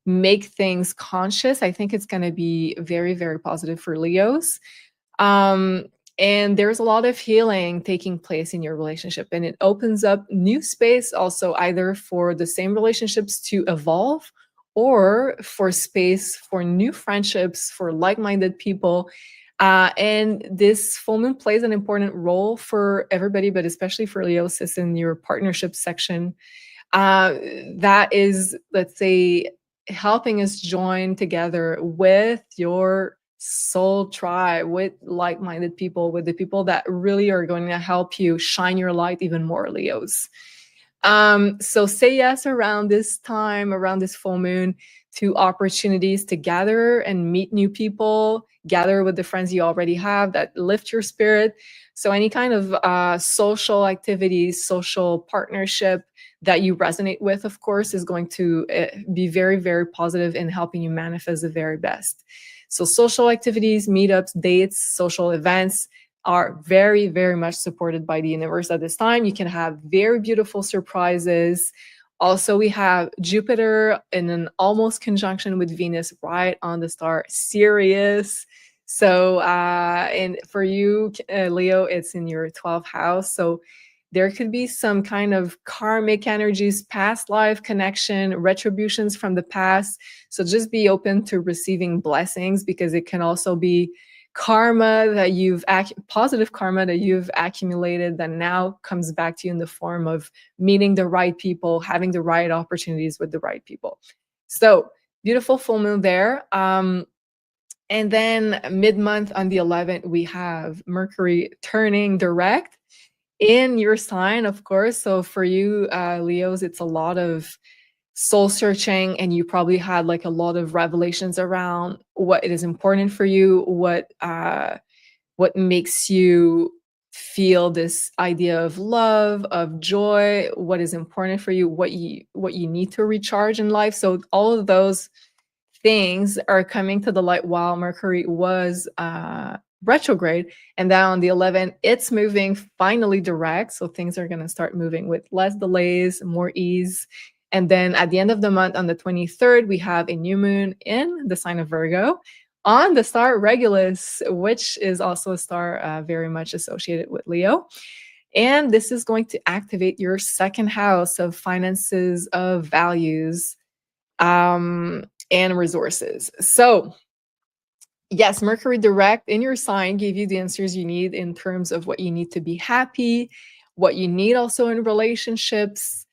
make things conscious, I think it's going to be very, very positive for Leos. And there's a lot of healing taking place in your relationship, and it opens up new space also, either for the same relationships to evolve or for space for new friendships, for like-minded people. And this full moon plays an important role for everybody, but especially for Leos, is in your partnership section. That is, let's say, helping us join together with your soul tribe, with like-minded people, with the people that really are going to help you shine your light even more, Leos. So say yes around this time, around this full moon, to opportunities to gather and meet new people, gather with the friends you already have that lift your spirit. So any kind of social activities, social partnership that you resonate with, of course, is going to be very, very positive in helping you manifest the very best. So social activities, meetups, dates, social events are very, very much supported by the universe at this time. You can have very beautiful surprises. Also, we have Jupiter in an almost conjunction with Venus right on the star Sirius. So, and for you, Leo, it's in your 12th house. So there could be some kind of karmic energies, past life connection, retributions from the past. So just be open to receiving blessings, because it can also be karma that positive karma that you've accumulated that now comes back to you in the form of meeting the right people, having the right opportunities with the right people. So beautiful full moon there. And then mid-month on the 11th, we have Mercury turning direct in your sign, of course. So for you, Leos, it's a lot of soul searching, and you probably had like a lot of revelations around what it is important for you, what makes you feel this idea of love, of joy, what is important for you, what you need to recharge in life. So all of those things are coming to the light while Mercury was retrograde. And then on the 11th, it's moving finally direct. So things are going to start moving with less delays, more ease. And then at the end of the month, on the 23rd, we have a new moon in the sign of Virgo on the star Regulus, which is also a star very much associated with Leo. And this is going to activate your second house of finances, of values, and resources. So yes, Mercury direct in your sign gave you the answers you need in terms of what you need to be happy, what you need also in relationships.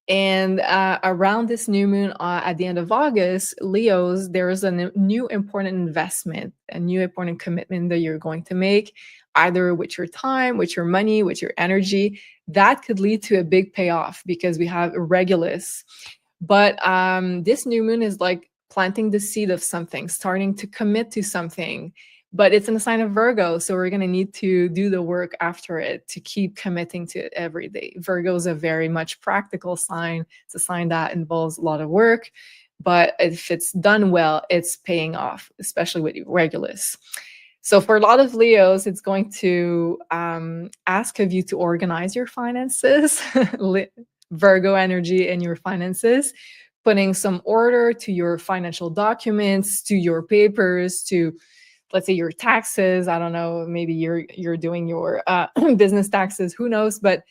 And around this new moon at the end of August, Leos, there is a new important investment, a new important commitment that you're going to make, either with your time, with your money, with your energy. That could lead to a big payoff because we have Regulus. But this new moon is like planting the seed of something, starting to commit to something. But it's in the sign of Virgo, so we're going to need to do the work after it to keep committing to it every day. Virgo is a very much practical sign. It's a sign that involves a lot of work, but if it's done well, it's paying off, especially with Regulus. So for a lot of Leos, it's going to ask of you to organize your finances, Virgo energy in your finances, putting some order to your financial documents, to your papers, to, let's say, your taxes. I don't know, maybe you're doing your business taxes, who knows, but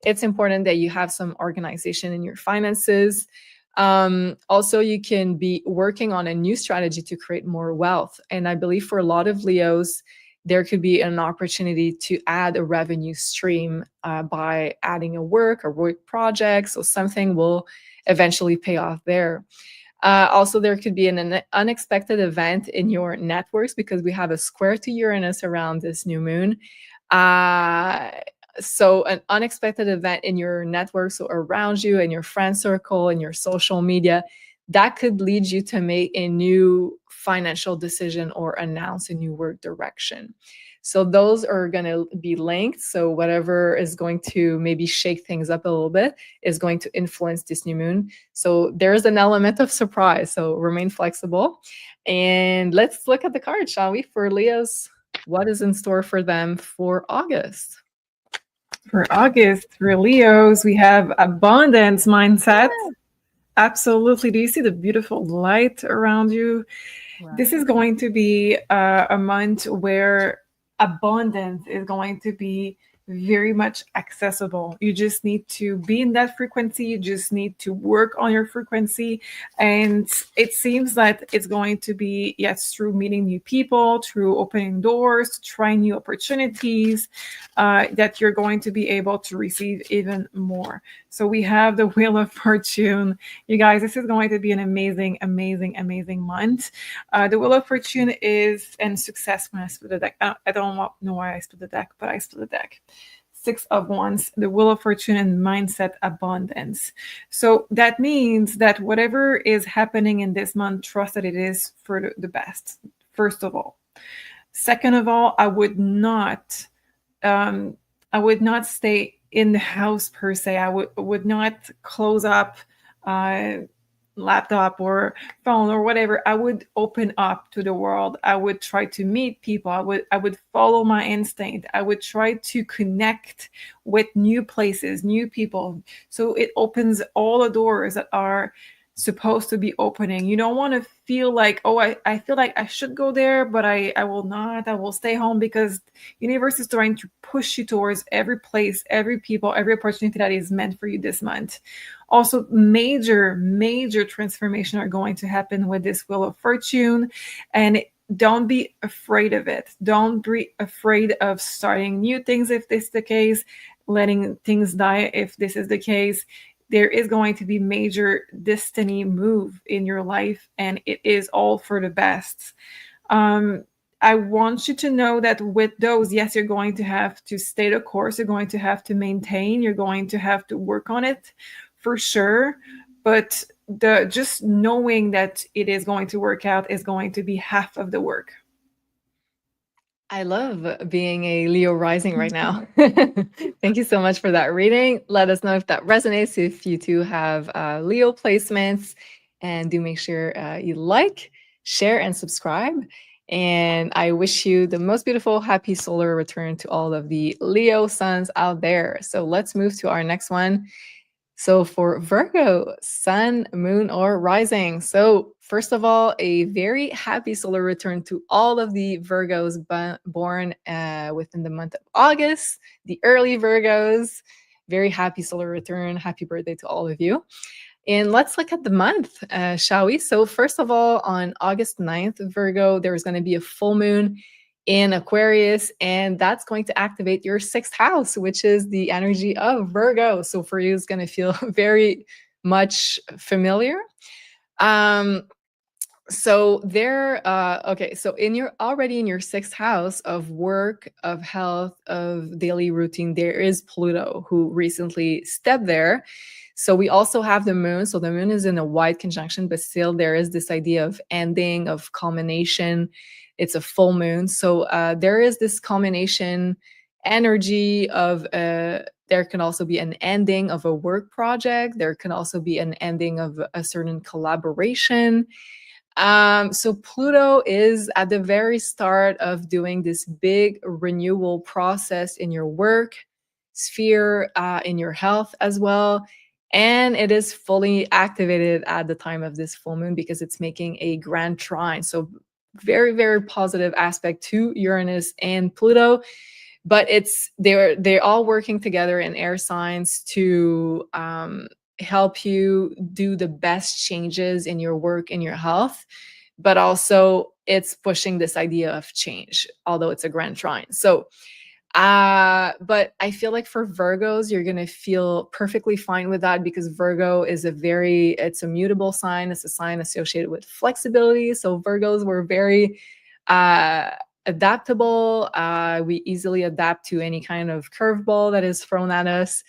it's important that you have some organization in your finances. Also, you can be working on a new strategy to create more wealth. And I believe for a lot of Leos, there could be an opportunity to add a revenue stream by adding a work or work project. So something will eventually pay off there. Also, there could be an unexpected event in your networks because we have a square to Uranus around this new moon. So an unexpected event in your networks, so around you, in your friend circle, in your social media, that could lead you to make a new financial decision or announce a new work direction. So those are going to be linked. So whatever is going to maybe shake things up a little bit is going to influence this new moon. So there's an element of surprise. So remain flexible. And let's look at the card, shall we, for Leos? What is in store for them for August? For August, for Leos, we have abundance mindset. Absolutely. Do you see the beautiful light around you? Right. This is going to be a month where abundance is going to be very much accessible. You just need to be in that frequency. You just need to work on your frequency. And it seems that it's going to be, yes, through meeting new people, through opening doors, trying new opportunities, that you're going to be able to receive even more. So we have the Wheel of Fortune. You guys, this is going to be an amazing, amazing, amazing month. The Wheel of Fortune is in success when I split the deck. I don't know why I split the deck, but I split the deck. 6 of Wands, the Wheel of Fortune, and mindset abundance. So that means that whatever is happening in this month, trust that it is for the best, first of all. Second of all, I would not stay in the house per se. I would not close up laptop or phone or whatever. I would open up to the world. I would try to meet people. I would follow my instinct. I would try to connect with new places, new people. So it opens all the doors that are supposed to be opening. You don't want to feel like, oh, I feel like I should go there, but I will not. I will stay home, because universe is trying to push you towards every place, every people, every opportunity that is meant for you this month. Also, major transformation are going to happen with this Wheel of Fortune, and don't be afraid of it. Don't be afraid of starting new things if this is the case, letting things die if this is the case. There is going to be major destiny move in your life, and it is all for the best. I want you to know that with those, yes, you're going to have to stay the course. You're going to have to maintain. You're going to have to work on it for sure. But just knowing that it is going to work out is going to be half of the work. I love being a Leo rising right now. Thank you so much for that reading. Let us know if that resonates, if you too have Leo placements, and do make sure you like, share, and subscribe. And I wish you the most beautiful, happy solar return to all of the Leo suns out there. So let's move to our next one. So for Virgo, sun, moon, or rising. So first of all, a very happy solar return to all of the Virgos born within the month of August, the early Virgos. Very happy solar return. Happy birthday to all of you. And let's look at the month, shall we? So first of all, on August 9th, Virgo, there's going to be a full moon in Aquarius, and that's going to activate your 6th house, which is the energy of Virgo. So for you, it's going to feel very much familiar. So there, okay, so already in your 6th house of work, of health, of daily routine, there is Pluto, who recently stepped there. So we also have the moon. So the moon is in a wide conjunction, but still there is this idea of ending, of culmination. It's a full moon. So there is this culmination energy of, there can also be an ending of a work project. There can also be an ending of a certain collaboration. So Pluto is at the very start of doing this big renewal process in your work sphere, in your health as well. And it is fully activated at the time of this full moon because it's making a grand trine. So very, very positive aspect to Uranus and Pluto. But they're all working together in air signs to help you do the best changes in your work, in your health, but also it's pushing this idea of change, although it's a grand trine. So, but I feel like for Virgos, you're going to feel perfectly fine with that because Virgo is it's a mutable sign. It's a sign associated with flexibility. So Virgos were very, adaptable. We easily adapt to any kind of curveball that is thrown at us.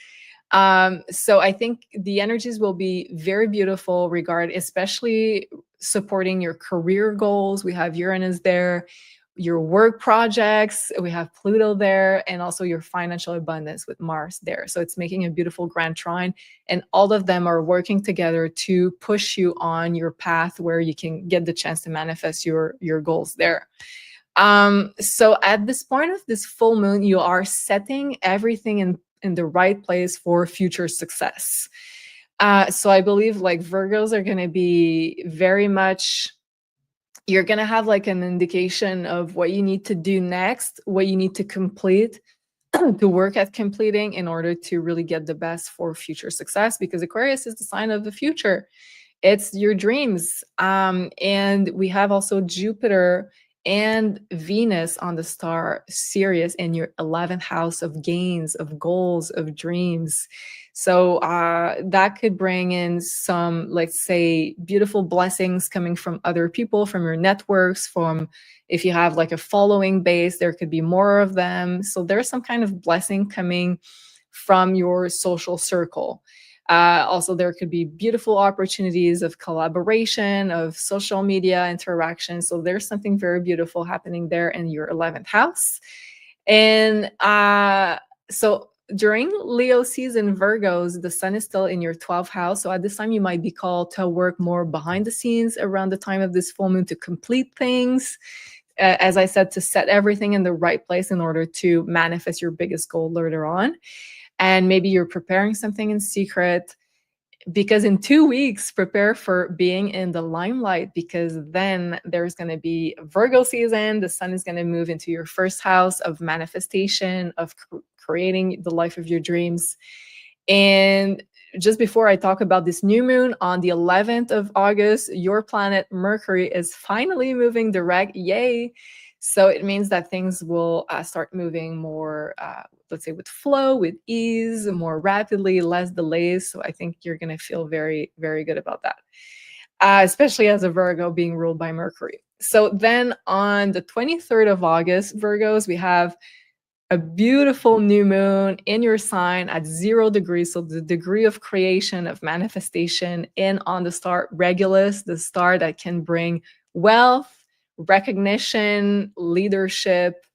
So I think the energies will be very beautiful especially supporting your career goals. We have Uranus there, your work projects, we have Pluto there, and also your financial abundance with Mars there. So it's making a beautiful grand trine, and all of them are working together to push you on your path where you can get the chance to manifest your goals there. So at this point of this full moon, you are setting everything in the right place for future success. So I believe like Virgos are going to be very much, you're going to have like an indication of what you need to do next, what you need to complete, to work at completing in order to really get the best for future success, because Aquarius is the sign of the future. It's your dreams. And we have also Jupiter and Venus on the star Sirius in your 11th house of gains, of goals, of dreams. So that could bring in some, let's say, beautiful blessings coming from other people, from your networks, from if you have like a following base, there could be more of them. So there's some kind of blessing coming from your social circle. Also, there could be beautiful opportunities of collaboration, of social media interaction. So there's something very beautiful happening there in your 11th house. And so during Leo season, Virgos, the sun is still in your 12th house. So at this time, you might be called to work more behind the scenes around the time of this full moon to complete things. As I said, to set everything in the right place in order to manifest your biggest goal later on. And maybe you're preparing something in secret, because in 2 weeks, prepare for being in the limelight, because then there's going to be Virgo season. The sun is going to move into your first house of manifestation, of creating the life of your dreams. And just before I talk about this new moon on the 11th of August, your planet Mercury is finally moving direct. Yay! So it means that things will start moving more, let's say, with flow, with ease, more rapidly, less delays. So I think you're going to feel very, very good about that, especially as a Virgo being ruled by Mercury. So then on the 23rd of August, Virgos, we have a beautiful new moon in your sign at 0 degrees. So the degree of creation, of manifestation in on the star Regulus, the star that can bring wealth, recognition, leadership,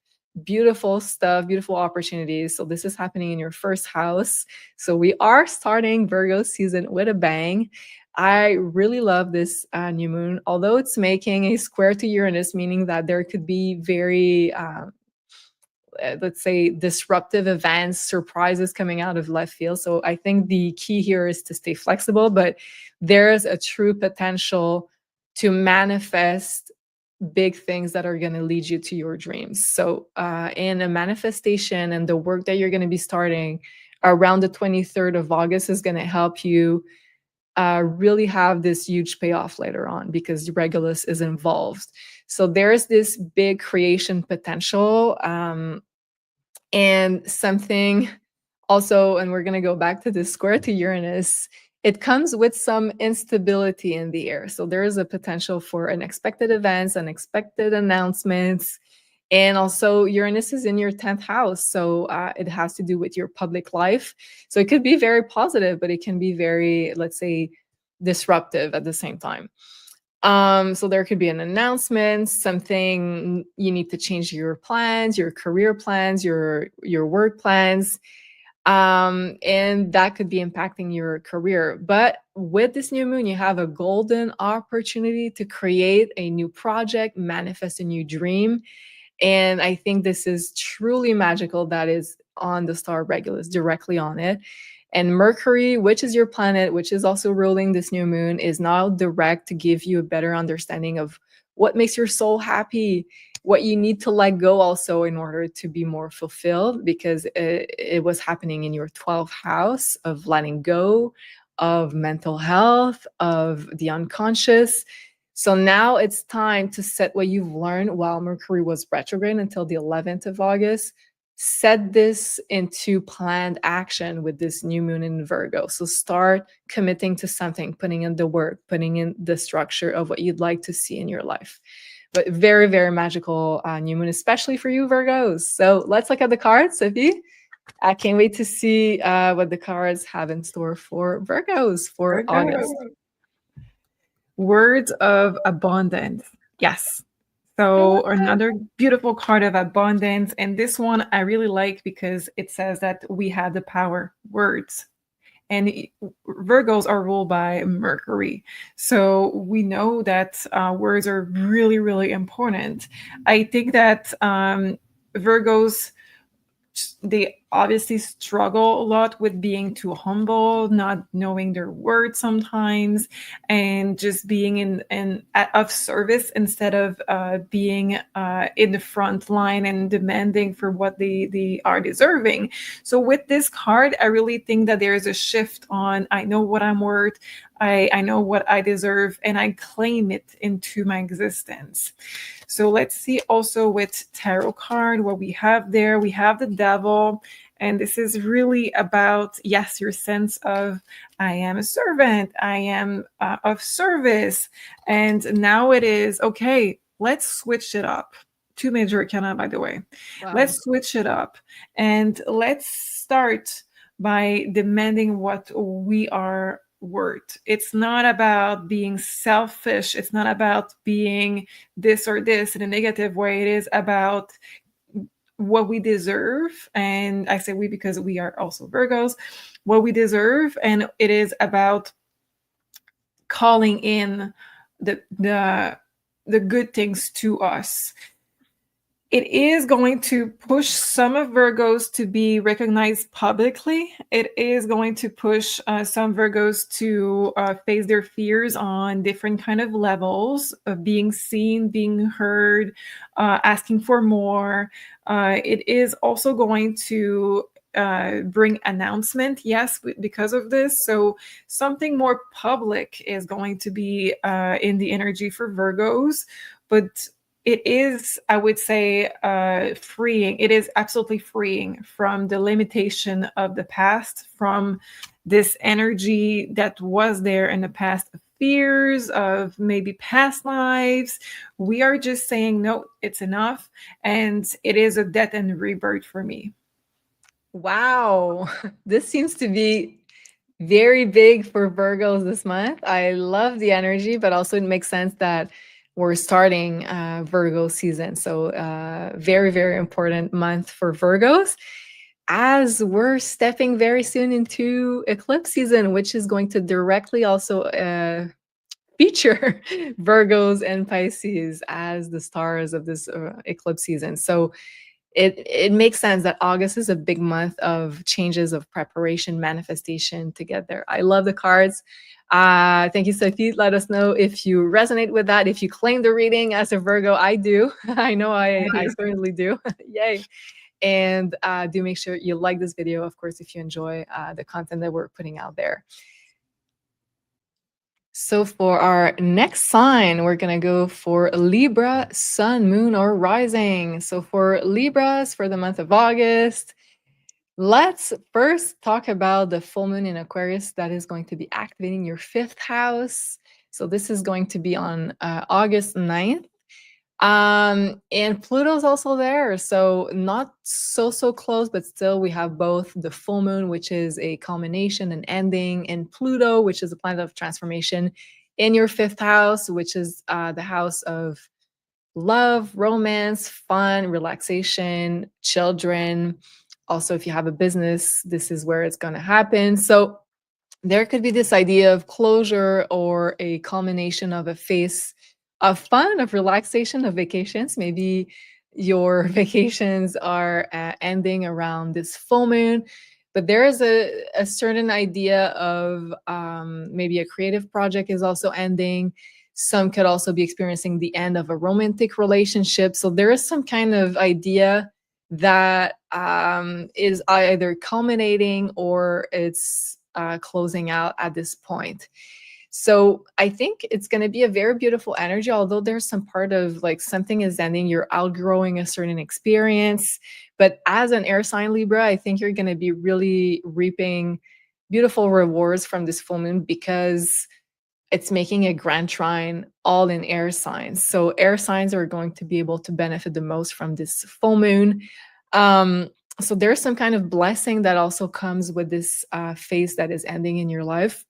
beautiful stuff, beautiful opportunities. So this is happening in your first house. So we are starting Virgo season with a bang. I really love this new moon, although it's making a square to Uranus, meaning that there could be very let's say disruptive events, surprises coming out of left field. So I think the key here is to stay flexible, but there's a true potential to manifest big things that are going to lead you to your dreams. So in a manifestation, and the work that you're going to be starting around the 23rd of August is going to help you really have this huge payoff later on, because Regulus is involved. So there's this big creation potential, and something also, and we're going to go back to this square to Uranus, it comes with some instability in the air. So there is a potential for unexpected events, unexpected announcements. And also Uranus is in your 10th house. So it has to do with your public life. So it could be very positive, but it can be very, let's say, disruptive at the same time. So there could be an announcement, something you need to change your plans, your career plans, your work plans. And that could be impacting your career. But with this new moon, you have a golden opportunity to create a new project, manifest a new dream. And I think this is truly magical. That is on the star Regulus, directly on it. And Mercury, which is your planet, which is also ruling this new moon, is now direct to give you a better understanding of what makes your soul happy, what you need to let go also in order to be more fulfilled, because it was happening in your 12th house of letting go, of mental health, of the unconscious. So now it's time to set what you've learned while Mercury was retrograde until the 11th of August. Set this into planned action with this new moon in Virgo. So start committing to something, putting in the work, putting in the structure of what you'd like to see in your life. But very, very magical new moon, especially for you Virgos. So let's look at the cards, Sophie. I can't wait to see what the cards have in store for Virgos for August. Words of abundance. Yes. So another beautiful card of abundance. And this one I really like because it says that we have the power, words. And Virgos are ruled by Mercury. So we know that words are really, really important. I think that Virgos, they obviously struggle a lot with being too humble, not knowing their words sometimes, and just being in of service instead of being in the front line and demanding for what they are deserving. So with this card, I really think that there is a shift on, I know what I'm worth, I know what I deserve, and I claim it into my existence. So let's see also with tarot card what we have there. We have the Devil. And this is really about, yes, your sense of, I am a servant, I am of service. And now it is, okay, let's switch it up. 2 major arcana, by the way. Wow. Let's switch it up. And let's start by demanding what we are worth. It's not about being selfish. It's not about being this or this in a negative way. It is about what we deserve. And I say we because we are also Virgos, what we deserve. And it is about calling in the good things to us. It is going to push some of Virgos to be recognized publicly. It is going to push some Virgos to face their fears on different kind of levels of being seen, being heard, asking for more. It is also going to bring announcement, yes, because of this. So something more public is going to be in the energy for Virgos, but it is, I would say, freeing. It is absolutely freeing from the limitation of the past, from this energy that was there in the past, of fears of maybe past lives. We are just saying, no, it's enough. And it is a death and rebirth for me. Wow. This seems to be very big for Virgos this month. I love the energy, but also it makes sense that we're starting Virgo season. So very, very important month for Virgos. as we're stepping very soon into eclipse season, which is going to directly also feature Virgos and Pisces as the stars of this eclipse season. So it makes sense that August is a big month of changes, of preparation, manifestation together. I love the cards. Thank you, Sophie. Let us know if you resonate with that. If you claim the reading as a Virgo, I do. I know I certainly do. Yay. And do make sure you like this video, of course, if you enjoy the content that we're putting out there. So for our next sign, we're going to go for Libra, Sun, Moon, or Rising. So for Libras, for the month of August, let's first talk about the full moon in Aquarius that is going to be activating your 5th house. So this is going to be on August 9th. And Pluto's also there, so not so close, but still we have both the full moon, which is a culmination and ending, and Pluto, which is a planet of transformation, in your 5th house, which is the house of love, romance, fun, relaxation, children. Also, if you have a business, this is where it's going to happen. So there could be this idea of closure or a culmination of a phase of fun, of relaxation, of vacations. Maybe your vacations are ending around this full moon, but there is a certain idea of maybe a creative project is also ending. Some could also be experiencing the end of a romantic relationship. So there is some kind of idea that is either culminating or it's closing out at this point. So I think it's going to be a very beautiful energy, although there's some part of like something is ending, you're outgrowing a certain experience. But as an air sign Libra, I think you're going to be really reaping beautiful rewards from this full moon because it's making a grand trine all in air signs. So air signs are going to be able to benefit the most from this full moon. So there's some kind of blessing that also comes with this phase that is ending in your life.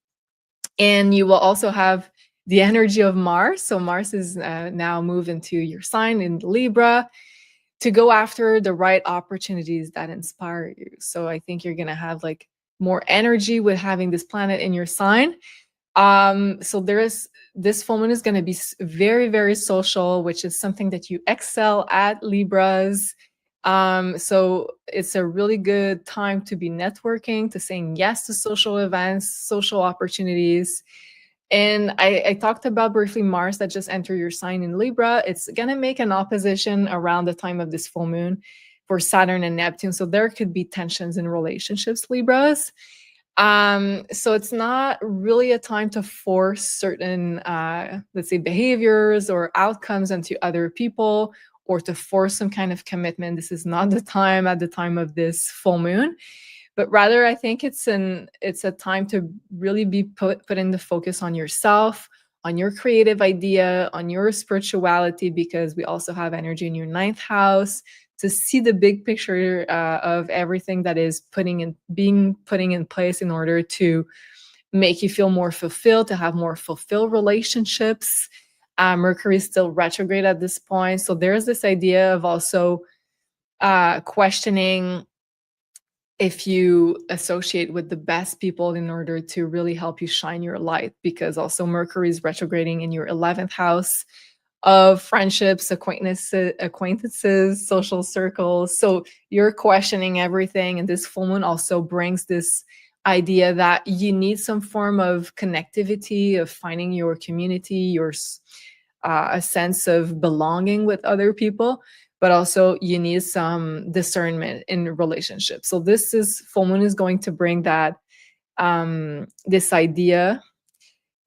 And you will also have the energy of Mars. So Mars is now moved into your sign in Libra to go after the right opportunities that inspire you. So I think you're going to have like more energy with having this planet in your sign. So this full moon is going to be very social, which is something that you excel at, Libras. So it's a really good time to be networking, to saying yes to social events, social opportunities. And I talked about briefly Mars that just entered your sign in Libra. It's going to make an opposition around the time of this full moon for Saturn and Neptune. So there could be tensions in relationships, Libras. So it's not really a time to force certain, let's say, behaviors or outcomes onto other people or to force some kind of commitment. This is not the time at the time of this full moon, but rather I think it's a time to really be putting the focus on yourself, on your creative idea, on your spirituality, because we also have energy in your 9th house to see the big picture of everything that is being put in place in order to make you feel more fulfilled, to have more fulfilled relationships. Mercury is still retrograde at this point. So there's this idea of also questioning if you associate with the best people in order to really help you shine your light, because also Mercury is retrograding in your 11th house of friendships, acquaintances, social circles. So you're questioning everything. And this full moon also brings this idea that you need some form of connectivity, of finding your community, a sense of belonging with other people, but also you need some discernment in relationships. So full moon is going to bring that, this idea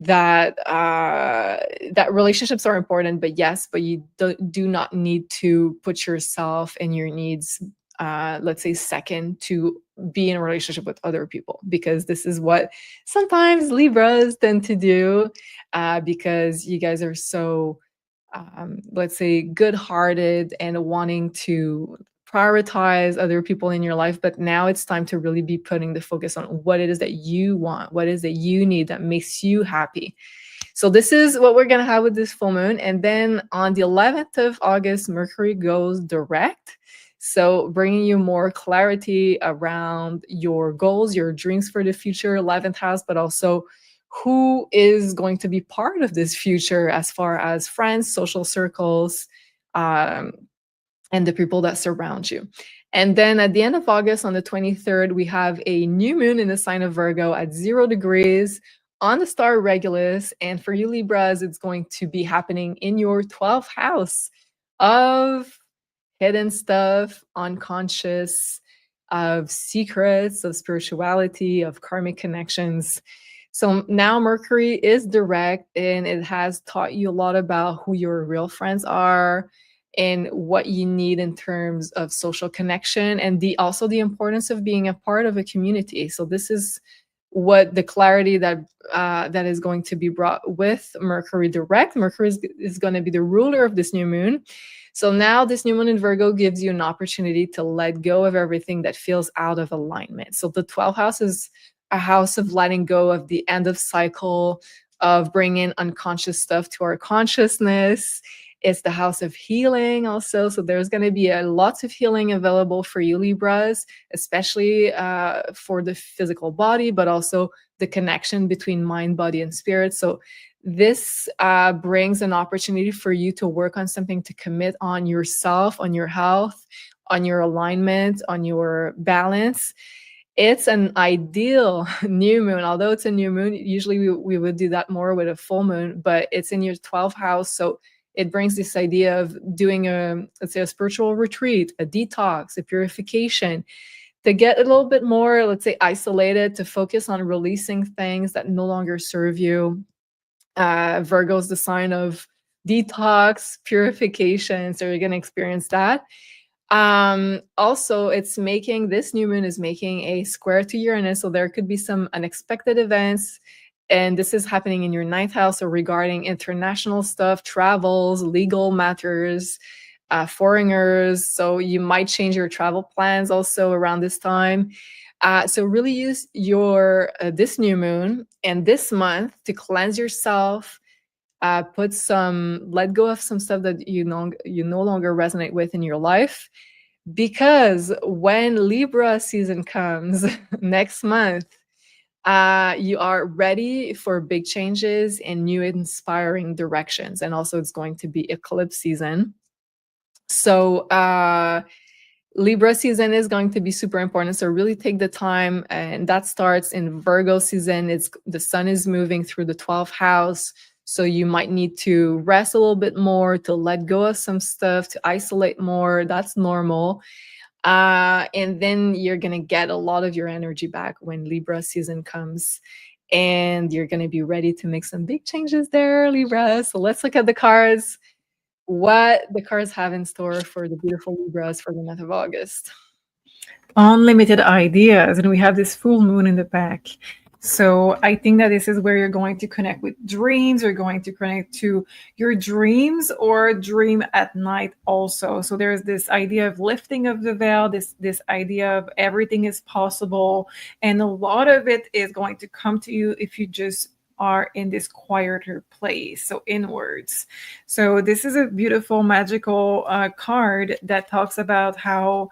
that that relationships are important, but you do not need to put yourself and your needs, let's say, second to be in a relationship with other people, because this is what sometimes Libras tend to do, because you guys are so, let's say, good-hearted and wanting to prioritize other people in your life. But now it's time to really be putting the focus on what it is that you want, what it is that you need that makes you happy. So this is what we're going to have with this full moon. And then on the 11th of August, Mercury goes direct. So bringing you more clarity around your goals, your dreams for the future, 11th house, but also who is going to be part of this future as far as friends, social circles, and the people that surround you. And then at the end of August, on the 23rd, we have a new moon in the sign of Virgo at 0 degrees on the star Regulus. And for you Libras, it's going to be happening in your 12th house of hidden stuff, unconscious, of secrets, of spirituality, of karmic connections. So now Mercury is direct, and it has taught you a lot about who your real friends are and what you need in terms of social connection, and also the importance of being a part of a community. So this is what the clarity that that is going to be brought with Mercury direct. Mercury is going to be the ruler of this new moon. So now this new moon in Virgo gives you an opportunity to let go of everything that feels out of alignment. So the 12th house is a house of letting go of the end of cycle, of bringing unconscious stuff to our consciousness. It's the house of healing also. So there's going to be lots of healing available for you Libras, especially for the physical body, but also the connection between mind, body, and spirit. So this brings an opportunity for you to work on something, to commit on yourself, on your health, on your alignment, on your balance. It's an ideal new moon. Although it's a new moon, usually we would do that more with a full moon, but it's in your 12th house. So it brings this idea of doing let's say a spiritual retreat, a detox, a purification, to get a little bit more, let's say, isolated, to focus on releasing things that no longer serve you. Virgo is the sign of detox, purification, so you're going to experience that. Also, this new moon is making a square to Uranus, so there could be some unexpected events, and this is happening in your 9th house, so regarding international stuff, travels, legal matters, foreigners. So you might change your travel plans also around this time. So really use your this new moon and this month to cleanse yourself, let go of some stuff that you no longer resonate with in your life, because when Libra season comes next month, you are ready for big changes and new inspiring directions. And also it's going to be eclipse season. So Libra season is going to be super important. So really take the time, and that starts in Virgo season. The sun is moving through the 12th house. So you might need to rest a little bit more, to let go of some stuff, to isolate more. That's normal. And then you're going to get a lot of your energy back when Libra season comes. And you're going to be ready to make some big changes there, Libra. So let's look at the cards. What the cards have in store for the beautiful Libras for the month of August. Unlimited ideas, and we have this full moon in the back. So I think that this is where you're going to connect with dreams. You're going to connect to your dreams or dream at night also. So there's this idea of lifting of the veil, this idea of everything is possible. And a lot of it is going to come to you if you just are in this quieter place, so inwards. So this is a beautiful, magical card that talks about how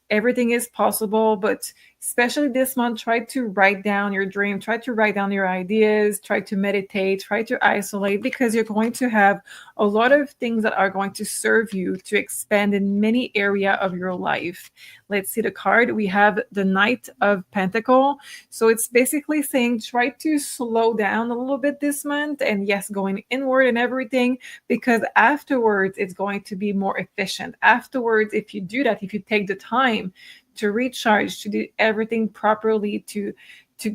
everything is possible, but especially this month, try to write down your dream, try to write down your ideas, try to meditate, try to isolate, because you're going to have a lot of things that are going to serve you to expand in many area of your life. Let's see the card. We have the Knight of Pentacle. So it's basically saying try to slow down a little bit this month, and yes, going inward and everything, because afterwards it's going to be more efficient. Afterwards, if you do that, if you take the time to recharge, to do everything properly, to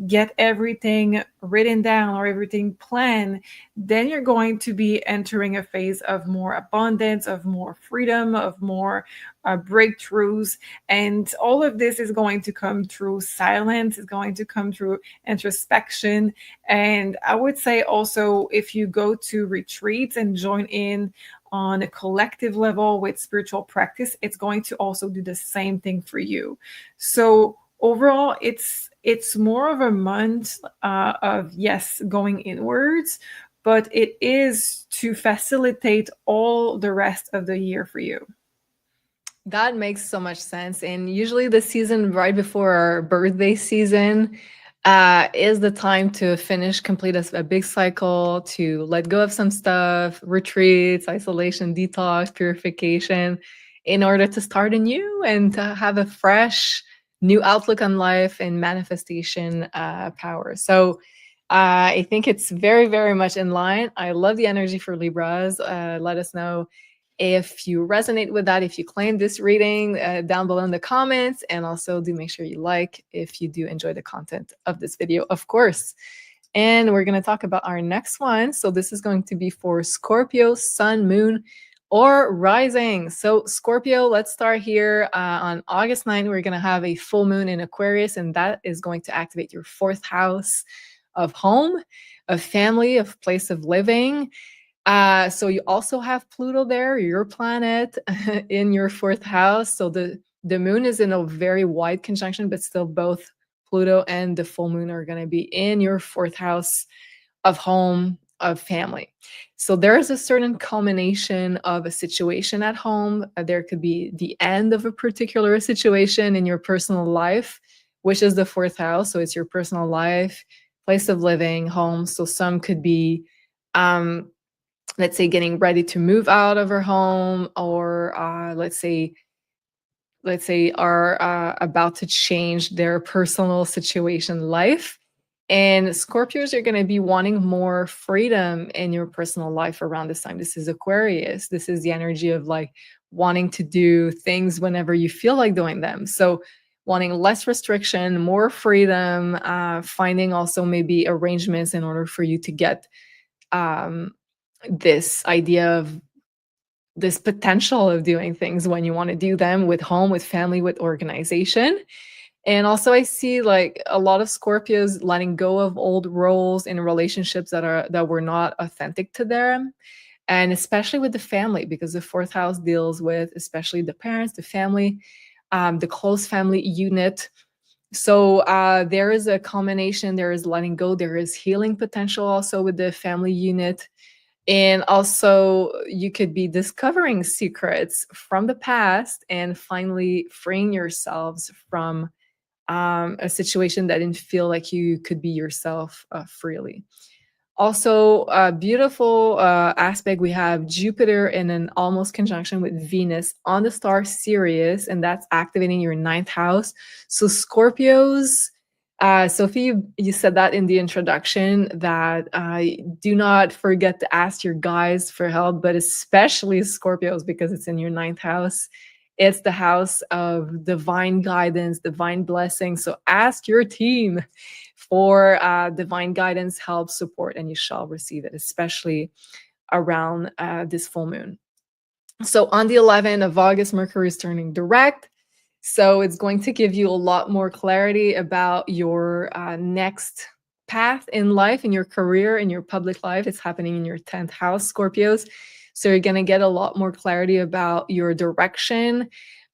get everything written down or everything planned, then you're going to be entering a phase of more abundance, of more freedom, of more breakthroughs. And all of this is going to come through silence, is going to come through introspection. And I would say also, if you go to retreats and join in on a collective level with spiritual practice, it's going to also do the same thing for you. So overall, it's more of a month of, yes, going inwards, but it is to facilitate all the rest of the year for you. That makes so much sense. And usually the season right before our birthday season is the time to complete a big cycle, to let go of some stuff, retreats, isolation, detox, purification, in order to start anew and to have a fresh new outlook on life and manifestation power. So I think it's very, very much in line. I love the energy for Libras. Let us know if you resonate with that, if you claim this reading down below in the comments, and also do make sure you like if you do enjoy the content of this video, of course. And we're going to talk about our next one. So this is going to be for Scorpio, Sun, Moon, or Rising. So Scorpio, let's start here. On August 9th, we're going to have a full moon in Aquarius, and that is going to activate your 4th house of home, of family, of place of living. So you also have Pluto there, your planet, in your 4th house. So the moon is in a very wide conjunction, but still both Pluto and the full moon are going to be in your 4th house of home, of family. So there is a certain culmination of a situation at home. There could be the end of a particular situation in your personal life, which is the 4th house. So it's your personal life, place of living, home. So some could be let's say getting ready to move out of her home, or let's say are about to change their personal situation life. And Scorpios are going to be wanting more freedom in your personal life around this time. This is Aquarius. This is the energy of like wanting to do things whenever you feel like doing them. So wanting less restriction, more freedom, finding also maybe arrangements in order for you to get this idea of this potential of doing things when you want to do them, with home, with family, with organization. And also I see like a lot of Scorpios letting go of old roles in relationships that were not authentic to them. And especially with the family, because the 4th house deals with especially the parents, the family, the close family unit. So there is a culmination, there is letting go, there is healing potential also with the family unit. And also, you could be discovering secrets from the past and finally freeing yourselves from a situation that didn't feel like you could be yourself freely. Also, a beautiful aspect, we have Jupiter in an almost conjunction with Venus on the star Sirius, and that's activating your 9th house. So Scorpios, Sophie, you said that in the introduction, that do not forget to ask your guides for help, but especially Scorpios, because it's in your 9th house. It's the house of divine guidance, divine blessing. So ask your team for divine guidance, help, support, and you shall receive it, especially around this full moon. So on the 11th of August, Mercury is turning direct. So it's going to give you a lot more clarity about your next path in life, in your career, in your public life. It's happening in your 10th house, Scorpios. So you're going to get a lot more clarity about your direction,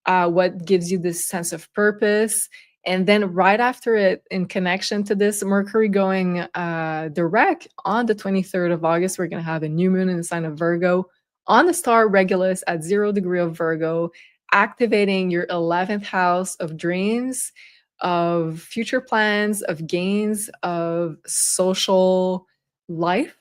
what gives you this sense of purpose. And then right after it, in connection to this, Mercury going direct on the 23rd of August, we're going to have a new moon in the sign of Virgo on the star Regulus at 0 degree of Virgo, activating your 11th house of dreams, of future plans, of gains, of social life.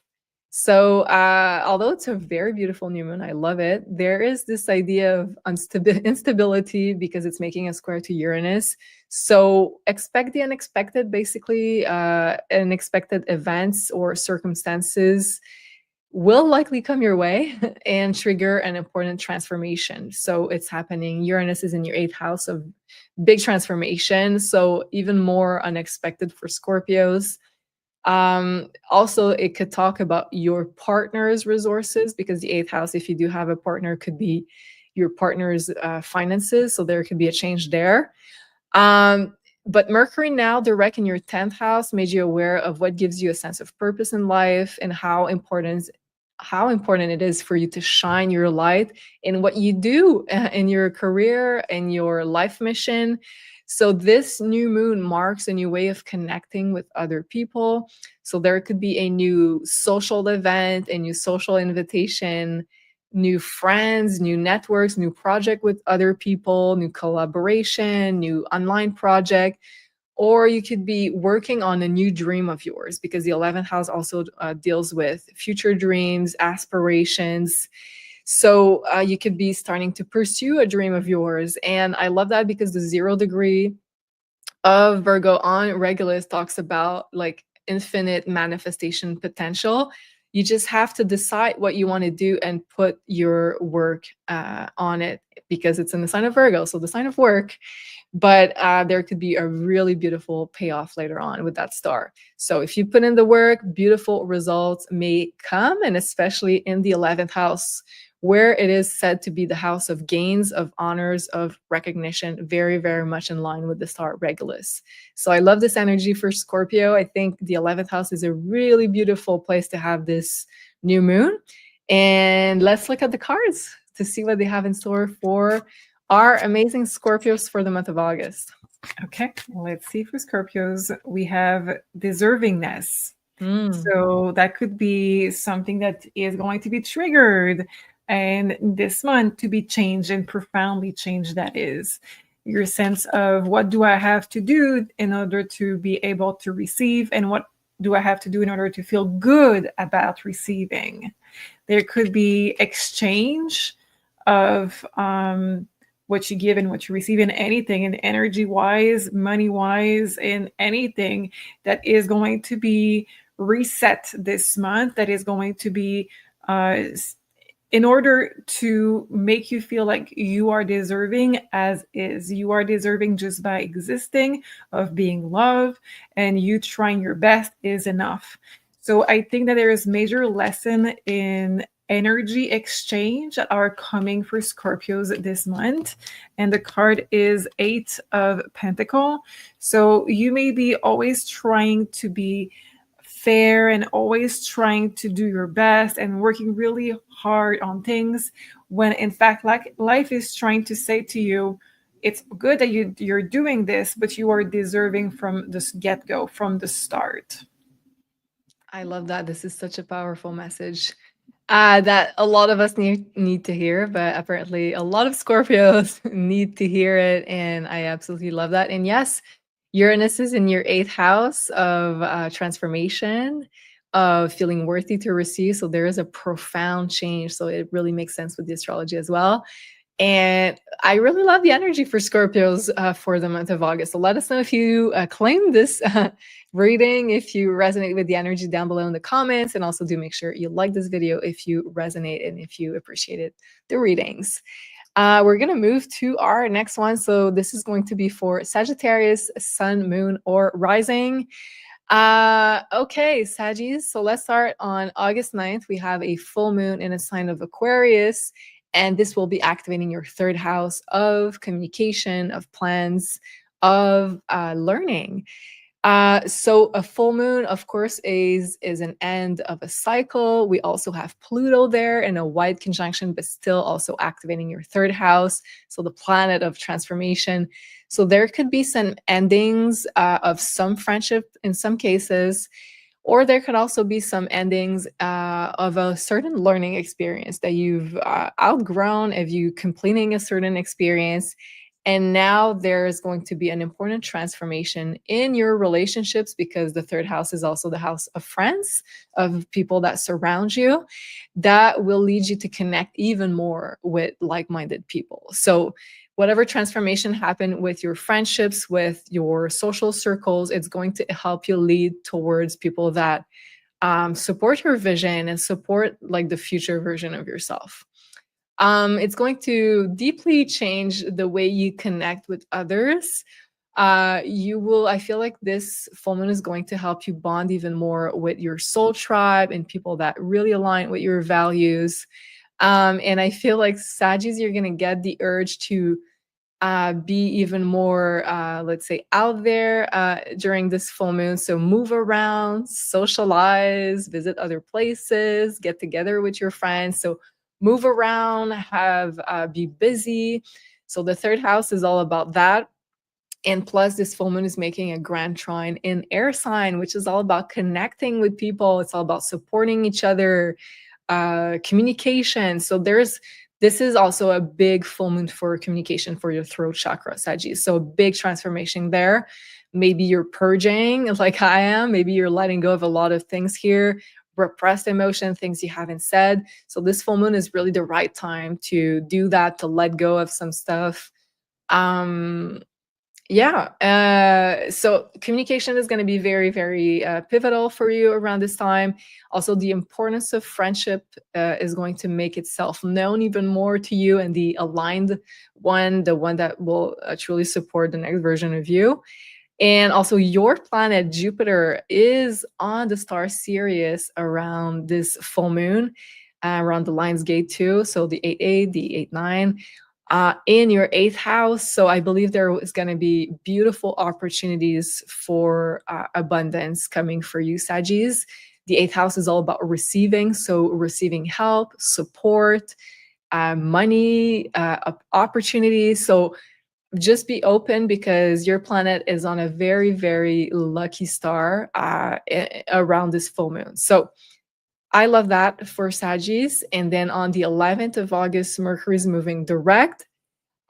So although it's a very beautiful new moon, I love it, there is this idea of instability because it's making a square to Uranus. So expect the unexpected, basically unexpected events or circumstances will likely come your way and trigger an important transformation. So it's happening. Uranus is in your 8th house of big transformation. So even more unexpected for Scorpios. Also, it could talk about your partner's resources, because the 8th house, if you do have a partner, could be your partner's finances. So there could be a change there. But Mercury now direct in your 10th house made you aware of what gives you a sense of purpose in life, and how important it is for you to shine your light in what you do in your career and your life mission. So this new moon marks a new way of connecting with other people. So there could be a new social event, a new social invitation new friends, new networks, new project with other people, new collaboration, new online project. Or you could be working on a new dream of yours, because the 11th house also deals with future dreams, aspirations. So you could be starting to pursue a dream of yours. And I love that, because the 0 degree of Virgo on Regulus talks about like infinite manifestation potential. You just have to decide what you want to do and put your work on it, because it's in the sign of Virgo, so the sign of work. But there could be a really beautiful payoff later on with that star. So if you put in the work, beautiful results may come, and especially in the 11th house, where it is said to be the house of gains, of honors, of recognition, very, very much in line with the star Regulus. So I love this energy for Scorpio. I think the 11th house is a really beautiful place to have this new moon. And let's look at the cards to see what they have in store for our amazing Scorpios for the month of August. Okay, let's see for Scorpios. We have deservingness. So that could be something that is going to be triggered and this month to be changed, and profoundly changed. That is your sense of, what do I have to do in order to be able to receive, and what do I have to do in order to feel good about receiving. There could be exchange of what you give and what you receive in anything, in energy wise, money wise, in anything that is going to be reset this month, that is going to be in order to make you feel like you are deserving as is. You are deserving just by existing, of being loved, and you trying your best is enough. So I think that there is major lesson in energy exchange that are coming for Scorpios this month. And the card is 8 of Pentacles. So you may be always trying to be fair and always trying to do your best and working really hard on things, when in fact, like, life is trying to say to you, it's good that you're doing this, but you are deserving from the get-go, from the start. I love that. This is such a powerful message that a lot of us need to hear, but apparently a lot of Scorpios need to hear it. And I absolutely love that. And yes, Uranus is in your 8th house of transformation, of feeling worthy to receive. So there is a profound change. So it really makes sense with the astrology as well. And I really love the energy for Scorpios for the month of August. So let us know if you claim this reading, if you resonate with the energy down below in the comments. And also do make sure you like this video if you resonate and if you appreciated the readings. We're going to move to our next one. So this is going to be for Sagittarius, Sun, Moon, or Rising. Okay, Saggies. So let's start on August 9th. We have a full moon in a sign of Aquarius. And this will be activating your 3rd house of communication, of plans, of learning. So a full moon, of course, is an end of a cycle. We also have Pluto there in a wide conjunction, but still also activating your 3rd house. So the planet of transformation. So there could be some endings of some friendship in some cases, or there could also be some endings of a certain learning experience that you've outgrown, of you completing a certain experience. And now there's going to be an important transformation in your relationships, because the 3rd house is also the house of friends, of people that surround you, that will lead you to connect even more with like-minded people. So whatever transformation happened with your friendships, with your social circles, it's going to help you lead towards people that support your vision and support like the future version of yourself. It's going to deeply change the way you connect with others. I feel like this full moon is going to help you bond even more with your soul tribe and people that really align with your values. And I feel like Saggies, you're going to get the urge to be even more, let's say, out there during this full moon. So move around, socialize, visit other places, get together with your friends. So move around, be busy. So the 3rd house is all about that. And plus, this full moon is making a grand trine in air sign, which is all about connecting with people. It's all about supporting each other, communication. So this is also a big full moon for communication for your throat chakra, Sagis. So a big transformation there. Maybe you're purging like I am. Maybe you're letting go of a lot of things here, repressed emotion, things you haven't said. So this full moon is really the right time to do that, to let go of some stuff. So communication is going to be very, very pivotal for you around this time. Also, the importance of friendship is going to make itself known even more to you, and the aligned one, the one that will truly support the next version of you. And also your planet Jupiter is on the star Sirius around this full moon, around the Lions Gate too. So the 8-8, the 8-9, in your 8th house. So I believe there is going to be beautiful opportunities for abundance coming for you, Sagis. The 8th house is all about receiving. So receiving help, support, money, opportunities. So just be open because your planet is on a very, very lucky star around this full moon. So I love that for Sagis. And then on the 11th of August, Mercury is moving direct.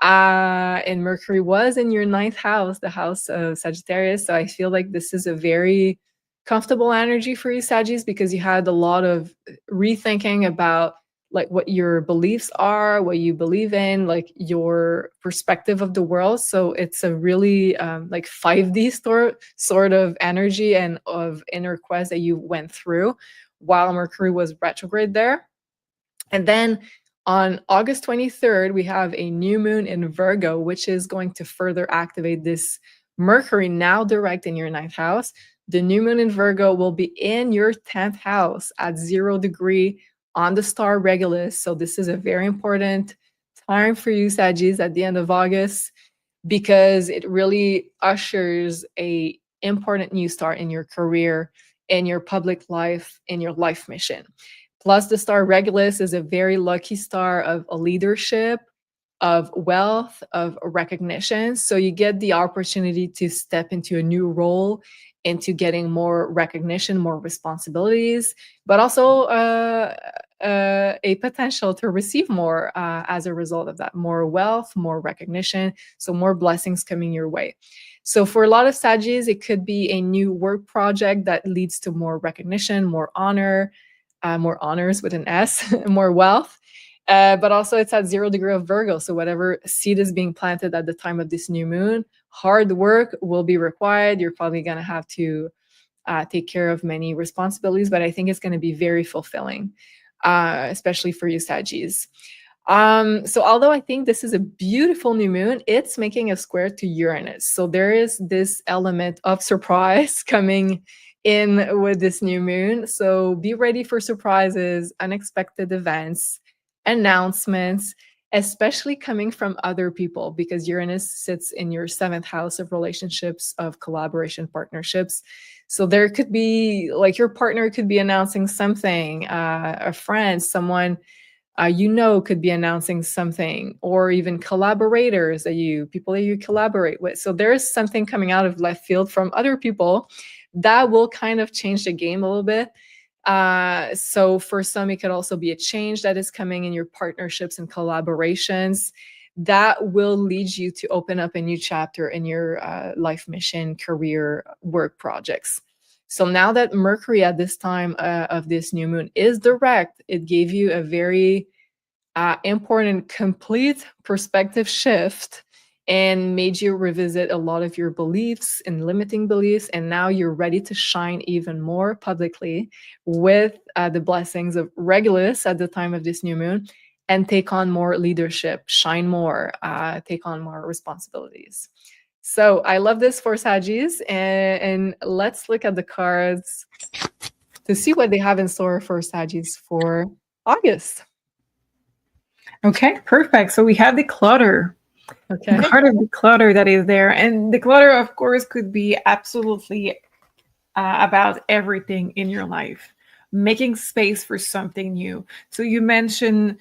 And Mercury was in your 9th house, the house of Sagittarius. So I feel like this is a very comfortable energy for you, Sagis, because you had a lot of rethinking about like what your beliefs are, what you believe in, like your perspective of the world. So it's a really like 5D sort of energy and of inner quest that you went through while Mercury was retrograde there. And then on August 23rd, we have a new moon in Virgo, which is going to further activate this Mercury now direct in your 9th house. The new moon in Virgo will be in your 10th house at 0 degree on the star Regulus. So this is a very important time for you, Sagis, at the end of August, because it really ushers a important new start in your career, in your public life, in your life mission. Plus, the star Regulus is a very lucky star of a leadership, of wealth, of recognition. So you get the opportunity to step into a new role, into getting more recognition, more responsibilities, but also a potential to receive more as a result of that, more wealth, more recognition, so more blessings coming your way. So for a lot of Sagis, it could be a new work project that leads to more recognition, more honor, more honors with an S, more wealth. But also it's at 0 degree of Virgo. So whatever seed is being planted at the time of this new moon, hard work will be required. You're probably going to have to take care of many responsibilities, but I think it's going to be very fulfilling, especially for you, Sagis. So although I think this is a beautiful new moon, it's making a square to Uranus. So there is this element of surprise coming in with this new moon. So be ready for surprises, unexpected events, announcements, especially coming from other people, because Uranus sits in your 7th house of relationships, of collaboration, partnerships. So there could be like your partner could be announcing something, a friend, someone could be announcing something, or even collaborators people that you collaborate with. So there's something coming out of left field from other people that will kind of change the game a little bit. So for some, it could also be a change that is coming in your partnerships and collaborations that will lead you to open up a new chapter in your life mission, career, work projects. So now that Mercury at this time of this new moon is direct, it gave you a very important, complete perspective shift and made you revisit a lot of your beliefs and limiting beliefs. And now you're ready to shine even more publicly with the blessings of Regulus at the time of this new moon and take on more leadership, shine more, take on more responsibilities. So I love this for Sagis, and let's look at the cards to see what they have in store for Sagis for August. Okay, perfect. So we have the clutter. Okay. The card of the clutter that is there. And the clutter, of course, could be absolutely about everything in your life, making space for something new. So you mentioned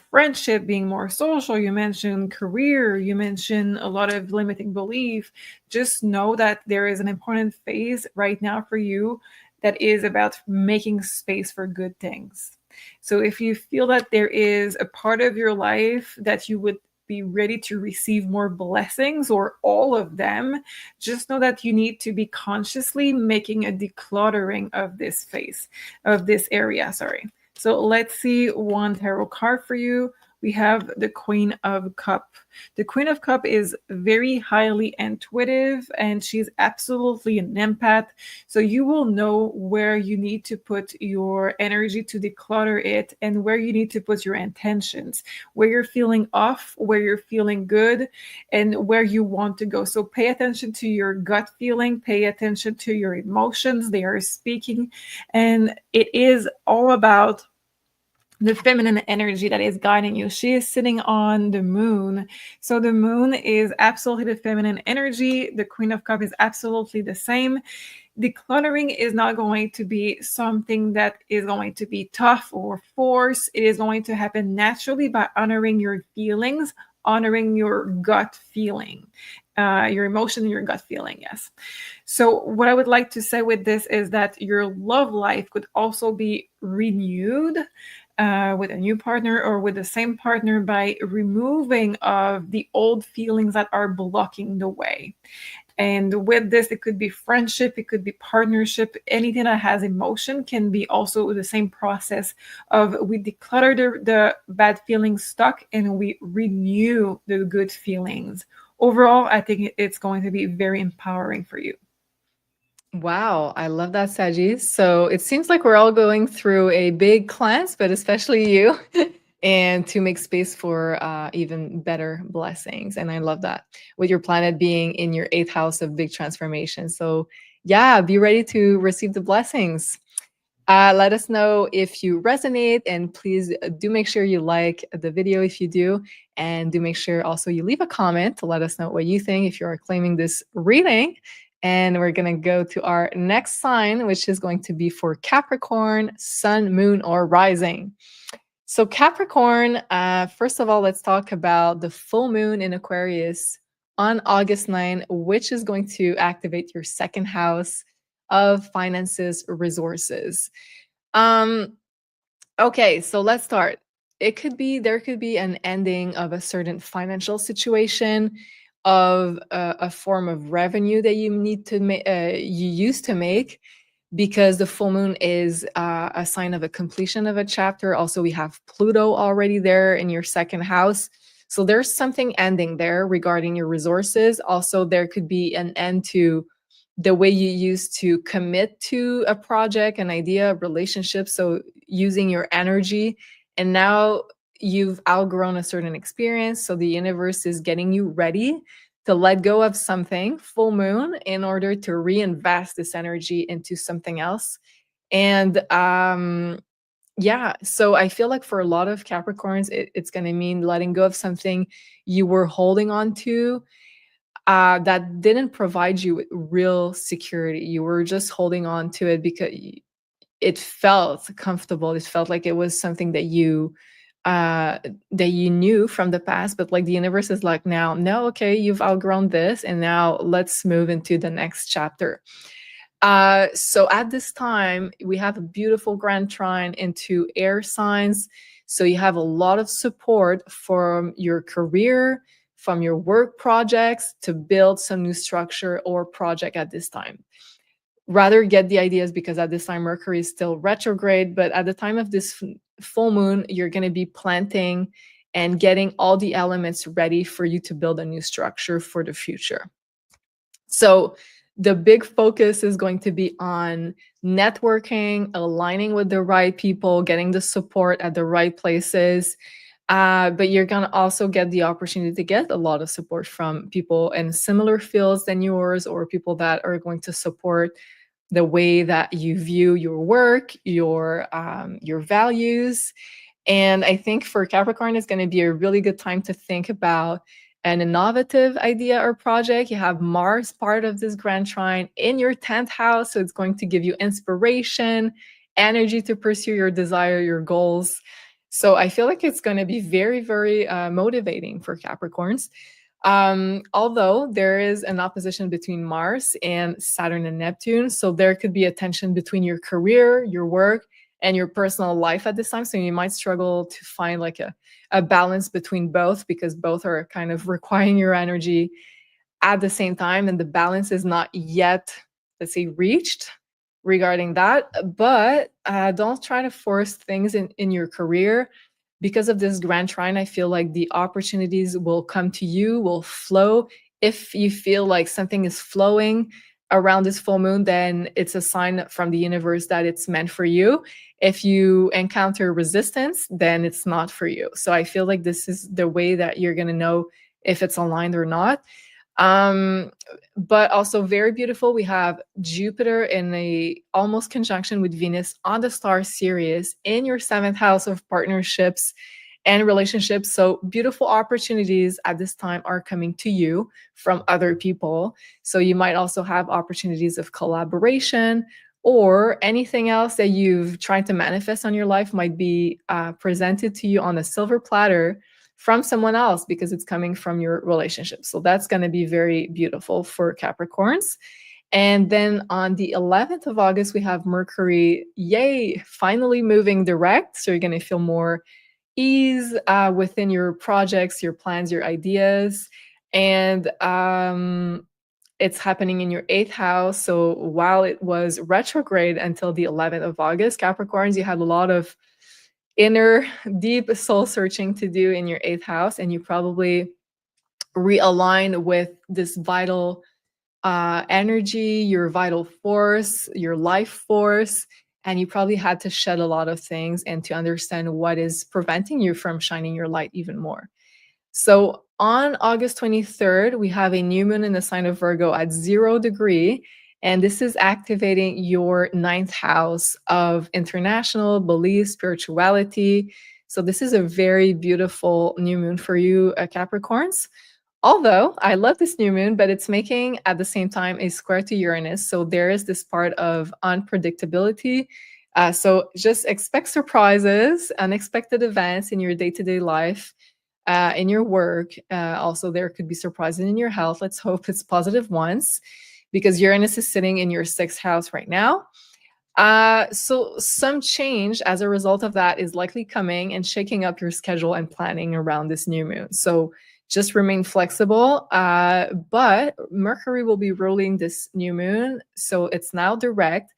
friendship being more social, you mentioned career, you mentioned a lot of limiting belief. Just know that there is an important phase right now for you that is about making space for good things. So if you feel that there is a part of your life that you would be ready to receive more blessings, or all of them, just know that you need to be consciously making a decluttering of this phase, of this area, sorry. So let's see one tarot card for you. We have the Queen of Cup. The Queen of Cup is very highly intuitive, and she's absolutely an empath. So you will know where you need to put your energy to declutter it, and where you need to put your intentions, where you're feeling off, where you're feeling good, and where you want to go. So pay attention to your gut feeling, pay attention to your emotions. They are speaking, and it is all about the feminine energy that is guiding you. She is sitting on the moon. So the moon is absolutely the feminine energy. The Queen of Cups is absolutely the same. Decluttering is not going to be something that is going to be tough or forced. It is going to happen naturally by honoring your feelings, honoring your gut feeling, your emotion and your gut feeling, yes. So what I would like to say with this is that your love life could also be renewed with a new partner or with the same partner by removing of the old feelings that are blocking the way. And with this, it could be friendship, it could be partnership, anything that has emotion can be also the same process of we declutter the bad feelings stuck and we renew the good feelings. Overall, I think it's going to be very empowering for you. Wow, I love that, Saji. So it seems like we're all going through a big cleanse, but especially you, and to make space for even better blessings. And I love that, with your planet being in your 8th house of big transformation. So yeah, be ready to receive the blessings. Let us know if you resonate, and please do make sure you like the video if you do, and do make sure also you leave a comment to let us know what you think if you are claiming this reading. And we're going to go to our next sign, which is going to be for Capricorn, Sun, Moon, or Rising. So Capricorn, first of all, let's talk about the full moon in Aquarius on August 9, which is going to activate your 2nd house of finances, resources. Okay, so let's start. There could be an ending of a certain financial situation, of a form of revenue that you need to make, you used to make, because the full moon is a sign of a completion of a chapter. Also, we have Pluto already there in your 2nd house. So there's something ending there regarding your resources. Also, there could be an end to the way you used to commit to a project, an idea, a relationship. So using your energy, and now you've outgrown a certain experience. So the universe is getting you ready to let go of something, full moon, in order to reinvest this energy into something else. And yeah, so I feel like for a lot of Capricorns, it's going to mean letting go of something you were holding on to, that didn't provide you with real security. You were just holding on to it because it felt comfortable. It felt like it was something that you knew from the past, but like the universe is like, now, no, okay, you've outgrown this, and now let's move into the next chapter. So at this time, we have a beautiful grand trine into air signs. So you have a lot of support from your career, from your work projects, to build some new structure or project at this time. Rather get the ideas, because at this time Mercury is still retrograde, but at the time of this full moon, you're going to be planting and getting all the elements ready for you to build a new structure for the future. So the big focus is going to be on networking, aligning with the right people, getting the support at the right places. But you're going to also get the opportunity to get a lot of support from people in similar fields than yours, or people that are going to support the way that you view your work, your values. And I think for Capricorn, it's going to be a really good time to think about an innovative idea or project. You have Mars, part of this grand trine, in your 10th house. So it's going to give you inspiration, energy to pursue your desire, your goals. So I feel like it's going to be very, very motivating for Capricorns. Although there is an opposition between Mars and Saturn and Neptune. So there could be a tension between your career, your work, and your personal life at this time. So you might struggle to find like a balance between both, because both are kind of requiring your energy at the same time, and the balance is not yet, let's say, reached regarding that. But don't try to force things in your career. Because of this grand trine, I feel like the opportunities will come to you, will flow. If you feel like something is flowing around this full moon, then it's a sign from the universe that it's meant for you. If you encounter resistance, then it's not for you. So I feel like this is the way that you're going to know if it's aligned or not. But also very beautiful, we have Jupiter in a almost conjunction with Venus on the star Sirius in your 7th house of partnerships and relationships. So beautiful opportunities at this time are coming to you from other people. So you might also have opportunities of collaboration, or anything else that you've tried to manifest on your life might be presented to you on a silver platter from someone else, because it's coming from your relationship. So that's going to be very beautiful for Capricorns. And then on the 11th of August, we have Mercury, yay, finally moving direct. So you're going to feel more ease within your projects, your plans, your ideas. And it's happening in your 8th house. So while it was retrograde until the 11th of August, Capricorns, you had a lot of inner deep soul searching to do in your 8th house, and you probably realign with this vital energy, your vital force, your life force, and you probably had to shed a lot of things and to understand what is preventing you from shining your light even more. So on August 23rd, we have a new moon in the sign of Virgo at 0 degree. And this is activating your 9th house of international beliefs, spirituality. So this is a very beautiful new moon for you, Capricorns. Although I love this new moon, but it's making at the same time a square to Uranus. So there is this part of unpredictability. So just expect surprises, unexpected events in your day-to-day life, in your work. Also, there could be surprises in your health. Let's hope it's positive ones, because Uranus is sitting in your 6th house right now. So some change as a result of that is likely coming and shaking up your schedule and planning around this new moon. So just remain flexible. But Mercury will be ruling this new moon, so it's now direct.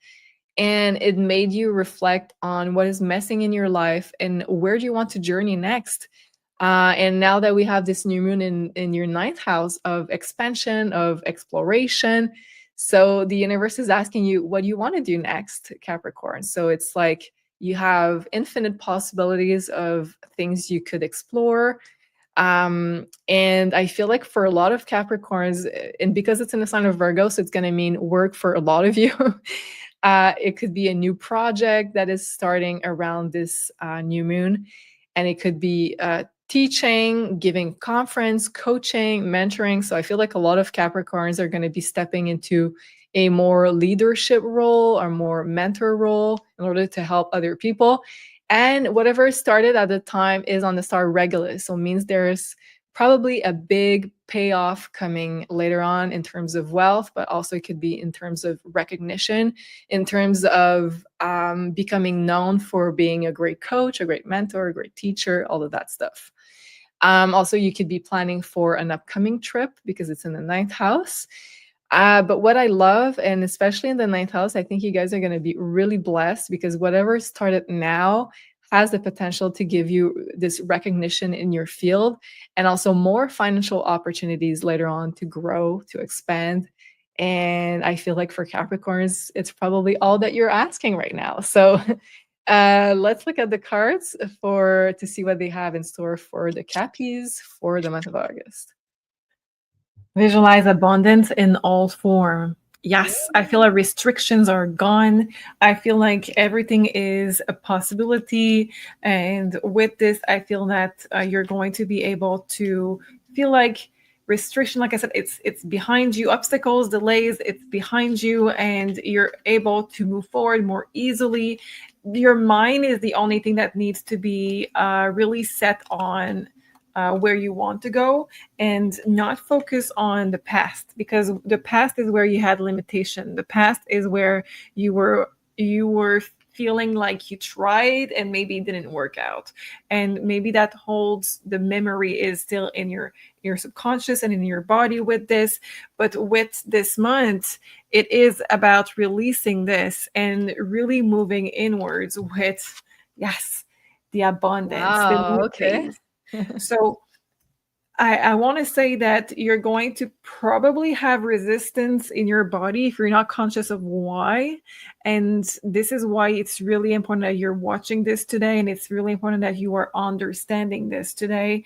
And it made you reflect on what is messing in your life and where do you want to journey next. And now that we have this new moon in your 9th house of expansion, of exploration, so the universe is asking you, what do you want to do next, Capricorn? So it's like you have infinite possibilities of things you could explore. And I feel like for a lot of Capricorns, and because it's in the sign of Virgo, so it's going to mean work for a lot of you. It could be a new project that is starting around this new moon, and it could be teaching, giving conference, coaching, mentoring. So I feel like a lot of Capricorns are going to be stepping into a more leadership role or more mentor role in order to help other people. And whatever started at the time is on the star Regulus. So it means there's probably a big payoff coming later on in terms of wealth, but also it could be in terms of recognition, in terms of becoming known for being a great coach, a great mentor, a great teacher, all of that stuff. Also, you could be planning for an upcoming trip because it's in the 9th house. But what I love, and especially in the 9th house, I think you guys are going to be really blessed, because whatever started now has the potential to give you this recognition in your field, and also more financial opportunities later on to grow, to expand. And I feel like for Capricorns, it's probably all that you're asking right now. So let's look at the cards to see what they have in store for the Cappies for the month of August. Visualize abundance in all form. Yes, I feel like restrictions are gone. I feel like everything is a possibility. And with this, I feel that you're going to be able to feel like restriction, like I said, it's behind you. Obstacles, delays, it's behind you, and you're able to move forward more easily. Your mind is the only thing that needs to be really set on where you want to go, and not focus on the past, because the past is where you had limitation. The past is where you were feeling like you tried and maybe it didn't work out. And maybe that holds the memory is still in your subconscious and in your body with this. But with this month, it is about releasing this and really moving inwards with, yes, the abundance, the Wow, new okay. phase. So I want to say that you're going to probably have resistance in your body if you're not conscious of why. And this is why it's really important that you're watching this today. And it's really important that you are understanding this today.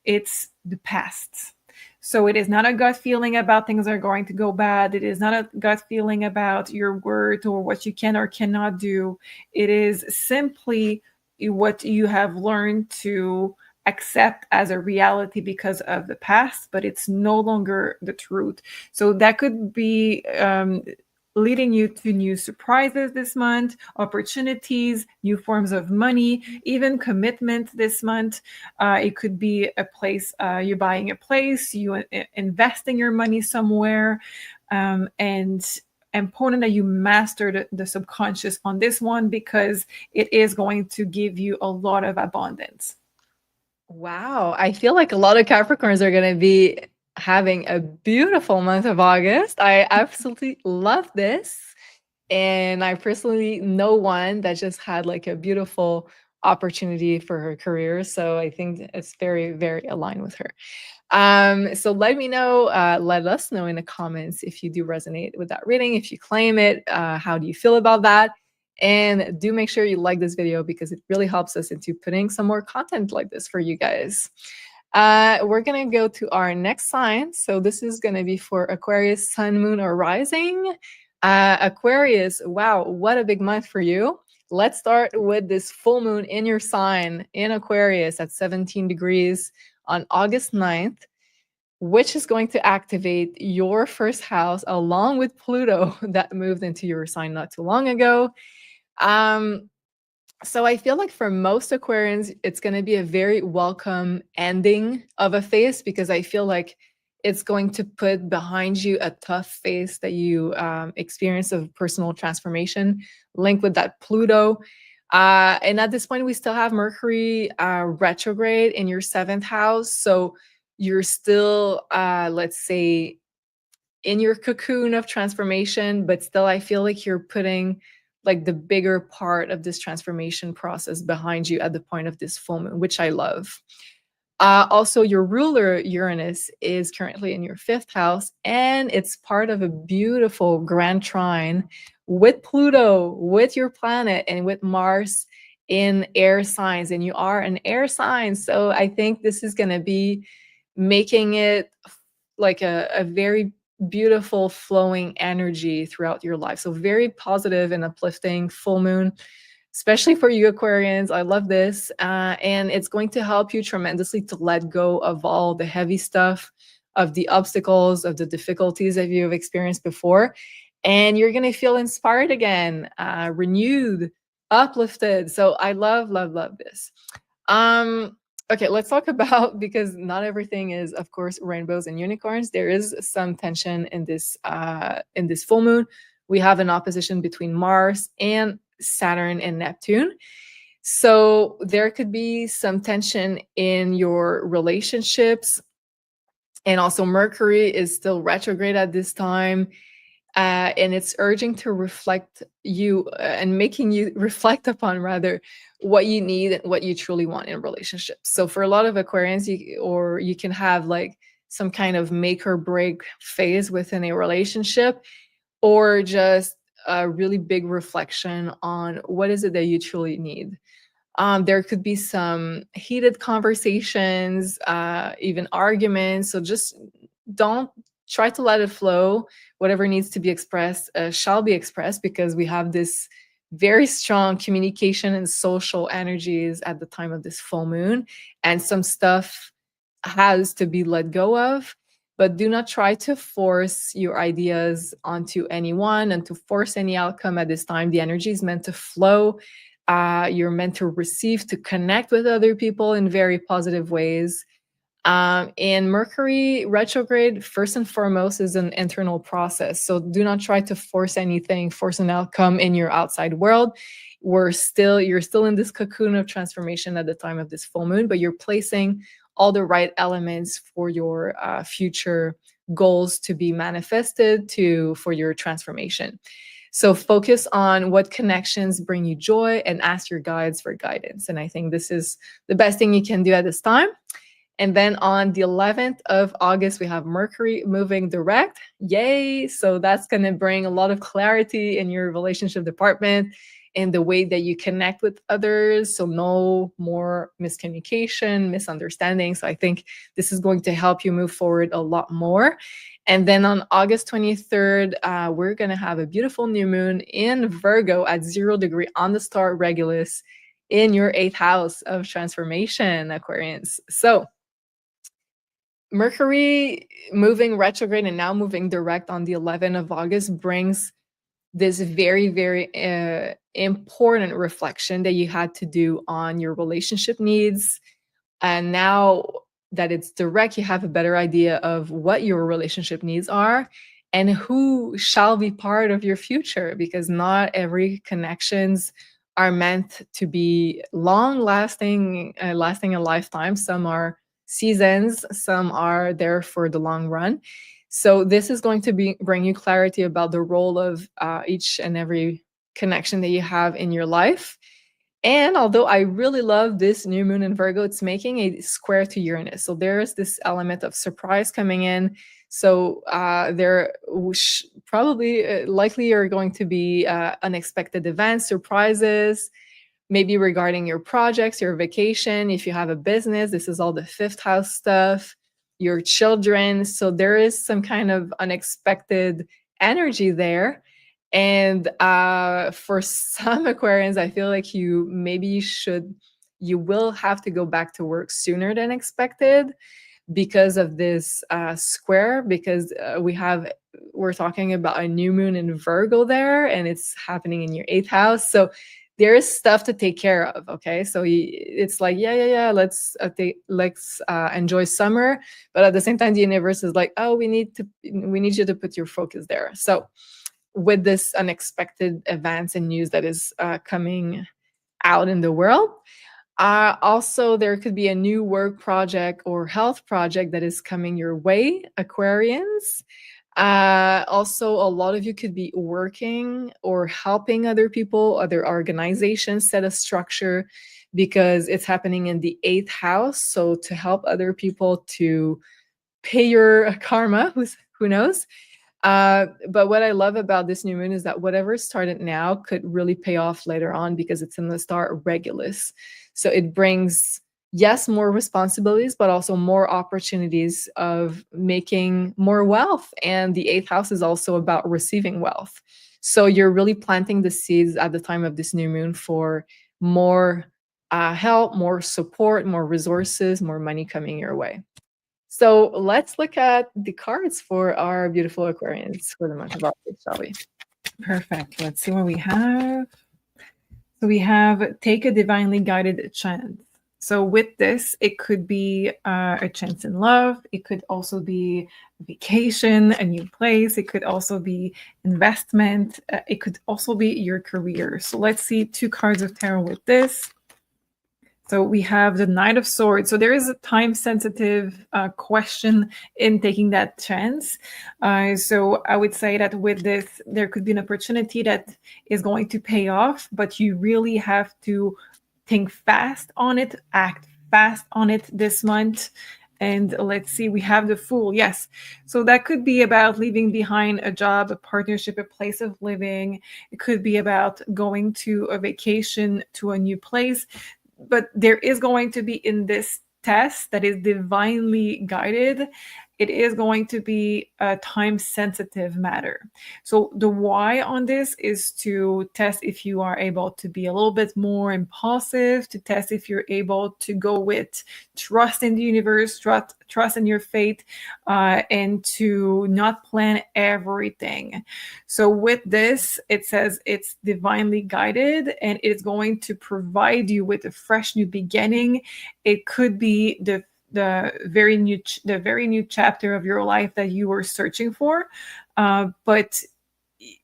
It's the past. So it is not a gut feeling about things are going to go bad. It is not a gut feeling about your worth or what you can or cannot do. It is simply what you have learned to accept as a reality because of the past, but it's no longer the truth. So that could be leading you to new surprises this month, opportunities, new forms of money, even commitment this month. It could be a place, you're buying a place, you investing your money somewhere, and important that you master the subconscious on this one because it is going to give you a lot of abundance. Wow, I feel like a lot of Capricorns are going to be having a beautiful month of August. I absolutely love this. And I personally know one that just had like a beautiful opportunity for her career. So I think it's very, very aligned with her. So let me know, let us know in the comments if you do resonate with that reading, if you claim it, how do you feel about that? And do make sure you like this video because it really helps us into putting some more content like this for you guys. We're gonna go to our next sign. So this is gonna be for Aquarius, Sun, Moon, or Rising. Aquarius, wow, what a big month for you. Let's start with this full moon in your sign in Aquarius at 17 degrees on August 9th, which is going to activate your first house along with Pluto that moved into your sign not too long ago. So I feel like for most Aquarians, it's going to be a very welcome ending of a phase because I feel like it's going to put behind you a tough phase that you experience of personal transformation linked with that Pluto. And at this point, we still have Mercury retrograde in your 7th house. So you're still, let's say, in your cocoon of transformation, but still I feel like you're putting like the bigger part of this transformation process behind you at the point of this full moon, which I love. Also, your ruler Uranus is currently in your 5th house, and it's part of a beautiful grand trine with Pluto, with your planet, and with Mars in air signs. And you are an air sign. So I think this is going to be making it like a very beautiful flowing energy throughout your life. So very positive and uplifting full moon, especially for you Aquarians. I love this. And it's going to help you tremendously to let go of all the heavy stuff, of the obstacles, of the difficulties that you have experienced before. And you're going to feel inspired again, renewed, uplifted. So I love, love, love this. Okay, let's talk about, because not everything is, of course, rainbows and unicorns. There is some tension in this full moon. We have an opposition between Mars and Saturn and Neptune. So there could be some tension in your relationships. And also Mercury is still retrograde at this time. And it's urging to reflect you and making you reflect upon rather what you need and what you truly want in relationships. So for a lot of Aquarians, you can have like some kind of make or break phase within a relationship, or just a really big reflection on what is it that you truly need. There could be some heated conversations, even arguments. So just don't try to let it flow. Whatever needs to be expressed shall be expressed, because we have this very strong communication and social energies at the time of this full moon. And some stuff has to be let go of. But do not try to force your ideas onto anyone and to force any outcome at this time. The energy is meant to flow. You're meant to receive, to connect with other people in very positive ways. And Mercury retrograde, first and foremost, is an internal process. So do not try to force anything, force an outcome in your outside world. you're still in this cocoon of transformation at the time of this full moon, but you're placing all the right elements for your future goals to be manifested for your transformation. So focus on what connections bring you joy and ask your guides for guidance. And I think this is the best thing you can do at this time. And then on the 11th of August, we have Mercury moving direct. Yay! So that's going to bring a lot of clarity in your relationship department, in the way that you connect with others. So no more miscommunication, misunderstanding. So I think this is going to help you move forward a lot more. And then on August 23rd, we're going to have a beautiful new moon in Virgo at 0 degree on the star Regulus in your 8th house of transformation, Aquarians. So Mercury moving retrograde and now moving direct on the 11th of August brings this very, very important reflection that you had to do on your relationship needs. And now that it's direct, you have a better idea of what your relationship needs are and who shall be part of your future, because not every connections are meant to be long lasting, lasting a lifetime. Some are seasons, some are there for the long run. So this is going to bring you clarity about the role of each and every connection that you have in your life. And although I really love this new moon in Virgo, it's making a square to Uranus. So there's this element of surprise coming in. So there probably likely are going to be unexpected events, surprises, maybe regarding your projects, your vacation. If you have a business, this is all the 5th house stuff, your children. So there is some kind of unexpected energy there. And for some Aquarians, I feel like you will have to go back to work sooner than expected because of this square, because we're talking about a new moon in Virgo there, and it's happening in your 8th house. So there is stuff to take care of. Okay, so it's like let's enjoy summer, but at the same time the universe is like, oh, we need you to put your focus there. So with this unexpected events and news that is coming out in the world, also there could be a new work project or health project that is coming your way, Aquarians. Also, a lot of you could be working or helping other people, other organizations set a structure, because it's happening in the 8th house. So to help other people to pay your karma, who knows? But what I love about this new moon is that whatever started now could really pay off later on, because it's in the star Regulus. So it brings, yes, more responsibilities, but also more opportunities of making more wealth. And the 8th house is also about receiving wealth. So you're really planting the seeds at the time of this new moon for more help, more support, more resources, more money coming your way. So let's look at the cards for our beautiful Aquarians for the month of August, shall we? Perfect. Let's see what we have. So we have take a divinely guided chance. So with this, it could be a chance in love. It could also be a vacation, a new place. It could also be investment. It could also be your career. So let's see 2 cards of tarot with this. So we have the Knight of Swords. So there is a time-sensitive question in taking that chance. So I would say that with this, there could be an opportunity that is going to pay off, but you really have to think fast on it, act fast on it this month. And let's see, we have the Fool. Yes. So that could be about leaving behind a job, a partnership, a place of living. It could be about going to a vacation to a new place. But there is going to be, in this test that is divinely guided, it is going to be a time-sensitive matter. So the why on this is to test if you are able to be a little bit more impulsive, to test if you're able to go with trust in the universe, trust in your fate, and to not plan everything. So with this, it says it's divinely guided, and it's going to provide you with a fresh new beginning. It could be the very new chapter of your life that you were searching for, but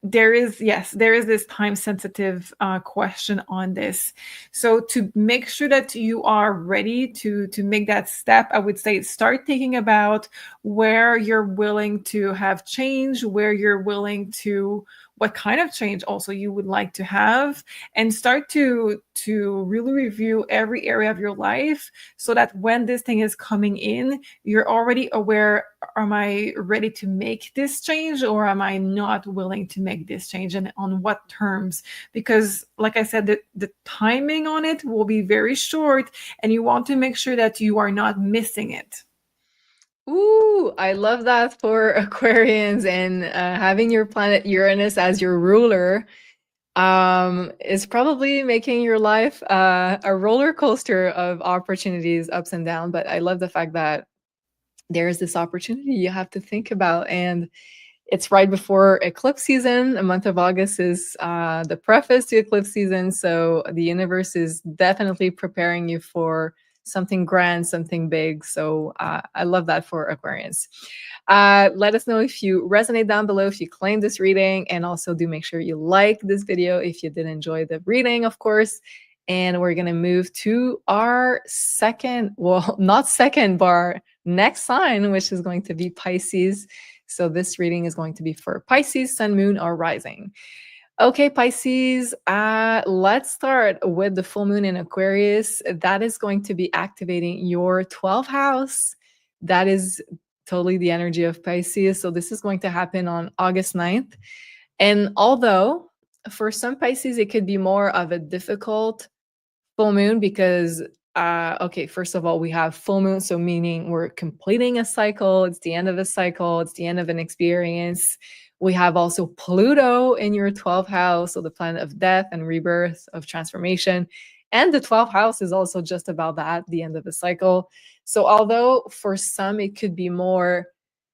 there is this time sensitive question on this. So to make sure that you are ready to make that step, I would say start thinking about where you're willing to have change, where you're willing to, what kind of change also you would like to have, and start to really review every area of your life, so that when this thing is coming in, you're already aware, am I ready to make this change, or am I not willing to make this change, and on what terms? Because like I said, the timing on it will be very short, and you want to make sure that you are not missing it. Ooh, I love that for Aquarians, and having your planet Uranus as your ruler is probably making your life a roller coaster of opportunities, ups and downs. But I love the fact that there's this opportunity you have to think about, and it's right before eclipse season. The month of August is the preface to eclipse season, so the universe is definitely preparing you for something grand, something big. So I love that for Aquarians. Let us know if you resonate down below, if you claim this reading, and also do make sure you like this video if you did enjoy the reading, of course. And we're going to move to our second, well, not second, but our next sign, which is going to be Pisces. So this reading is going to be for Pisces, Sun, Moon, or Rising. Okay, Pisces, let's start with the full moon in Aquarius. That is going to be activating your 12th house. That is totally the energy of Pisces. So this is going to happen on August 9th. And although for some Pisces, it could be more of a difficult full moon because okay, first of all, we have full moon, so meaning we're completing a cycle, it's the end of a cycle, it's the end of an experience. We have also Pluto in your 12th house, so the planet of death and rebirth, of transformation. And the 12th house is also just about that, the end of a cycle. So although for some it could be more,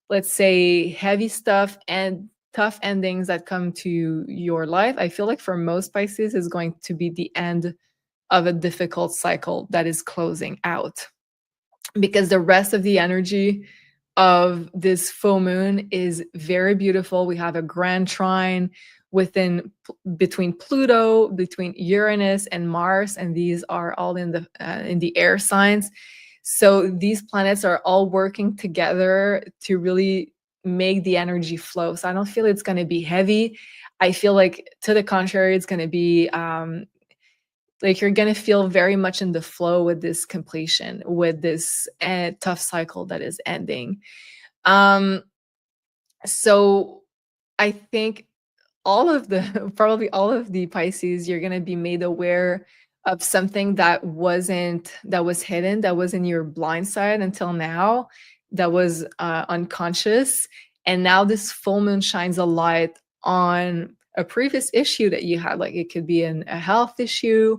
let's say, heavy stuff and tough endings that come to your life, I feel like for most Pisces is going to be the end of a difficult cycle that is closing out, because the rest of the energy of this full moon is very beautiful. We have a grand trine between Pluto, between Uranus and Mars, and these are all in the air signs. So these planets are all working together to really make the energy flow. So I don't feel it's going to be heavy. I feel like, to the contrary, it's going to be like you're going to feel very much in the flow with this completion, with this tough cycle that is ending. So I think probably all of the Pisces, you're going to be made aware of something that was hidden, that was in your blind side until now, that was unconscious. And now this full moon shines a light on a previous issue that you had. Like, it could be a health issue,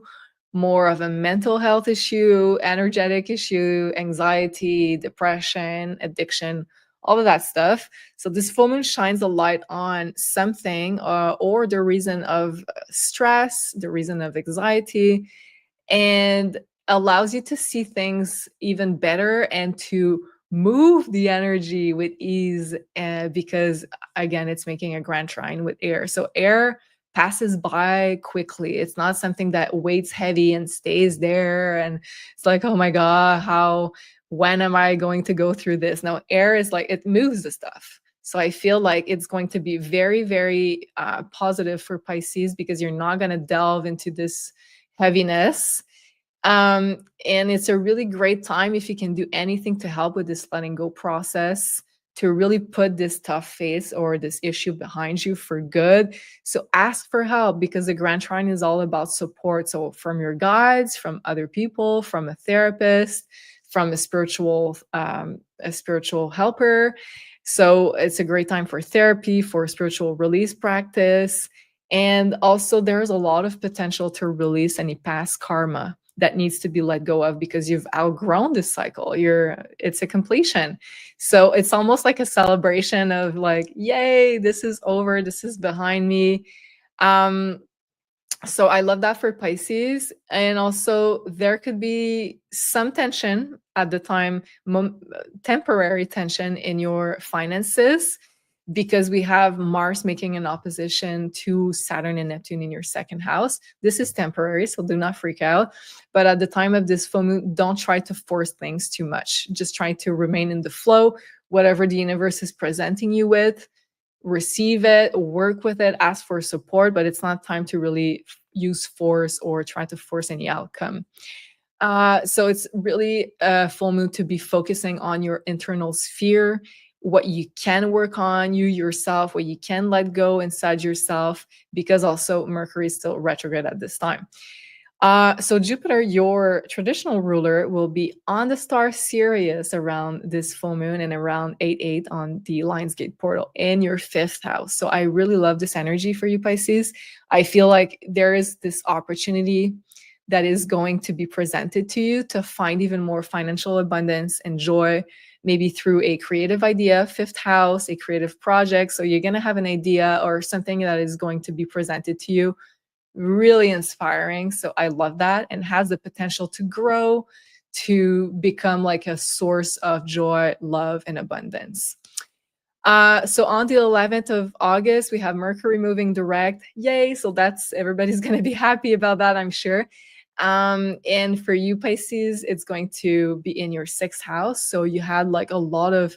more of a mental health issue, energetic issue, anxiety, depression, addiction, all of that stuff. So this full moon shines a light on something, or the reason of stress, the reason of anxiety, and allows you to see things even better and to move the energy with ease, because again, it's making a grand trine with air. So air passes by quickly. It's not something that weighs heavy and stays there, and it's like, oh my god, when am I going to go through this? Now air is like, it moves the stuff. So I feel like it's going to be very, very positive for Pisces, because you're not going to delve into this heaviness. And it's a really great time, if you can do anything to help with this letting go process, to really put this tough phase or this issue behind you for good. So ask for help, because the Grand Trine is all about support. So from your guides, from other people, from a therapist, from a spiritual helper. So it's a great time for therapy, for spiritual release practice. And also there's a lot of potential to release any past karma that needs to be let go of, because you've outgrown this cycle. It's a completion. So it's almost like a celebration of like, yay, this is over, this is behind me. So I love that for Pisces. And also there could be some tension at the time, temporary tension in your finances. because we have Mars making an opposition to Saturn and Neptune in your second house. This is temporary, so do not freak out. But at the time of this full moon, don't try to force things too much. Just try to remain in the flow. Whatever the universe is presenting you with, receive it, work with it, ask for support, but it's not time to really use force or try to force any outcome. So it's really a full moon to be focusing on your internal sphere, what you can work on, you yourself, what you can let go inside yourself, because also Mercury is still retrograde at this time. So Jupiter, your traditional ruler, will be on the star Sirius around this full moon and around 8/8 on the Lionsgate portal in your 5th house. So I really love this energy for you, Pisces. I feel like there is this opportunity that is going to be presented to you to find even more financial abundance and joy, maybe through a creative idea, 5th house, a creative project. So you're going to have an idea or something that is going to be presented to you, really inspiring. So I love that, and has the potential to grow, to become like a source of joy, love, and abundance. So on the 11th of August, we have Mercury moving direct. Yay. So that's, everybody's going to be happy about that, I'm sure. And for you, Pisces, it's going to be in your 6th house. So you had like a lot of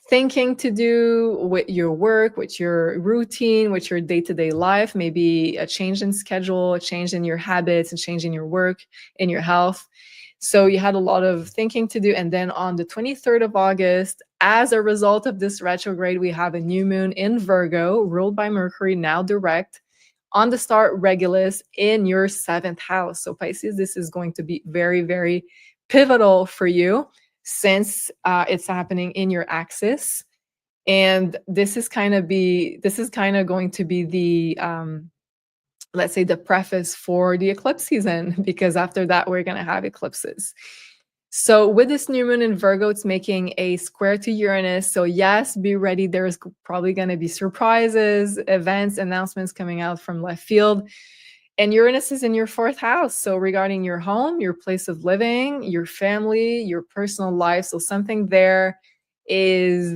thinking to do with your work, with your routine, with your day-to-day life, maybe a change in schedule, a change in your habits, a change in your work, in your health. So you had a lot of thinking to do. And then on the 23rd of August, as a result of this retrograde, we have a new moon in Virgo, ruled by Mercury, now direct, on the star Regulus in your 7th house. So Pisces, this is going to be very, very pivotal for you, since it's happening in your axis. And this is kind of going to be the let's say the preface for the eclipse season, because after that we're going to have eclipses. So with this new moon in Virgo, it's making a square to Uranus. So yes, be ready. There's probably going to be surprises, events, announcements coming out from left field. And Uranus is in your 4th house. So regarding your home, your place of living, your family, your personal life. So something there is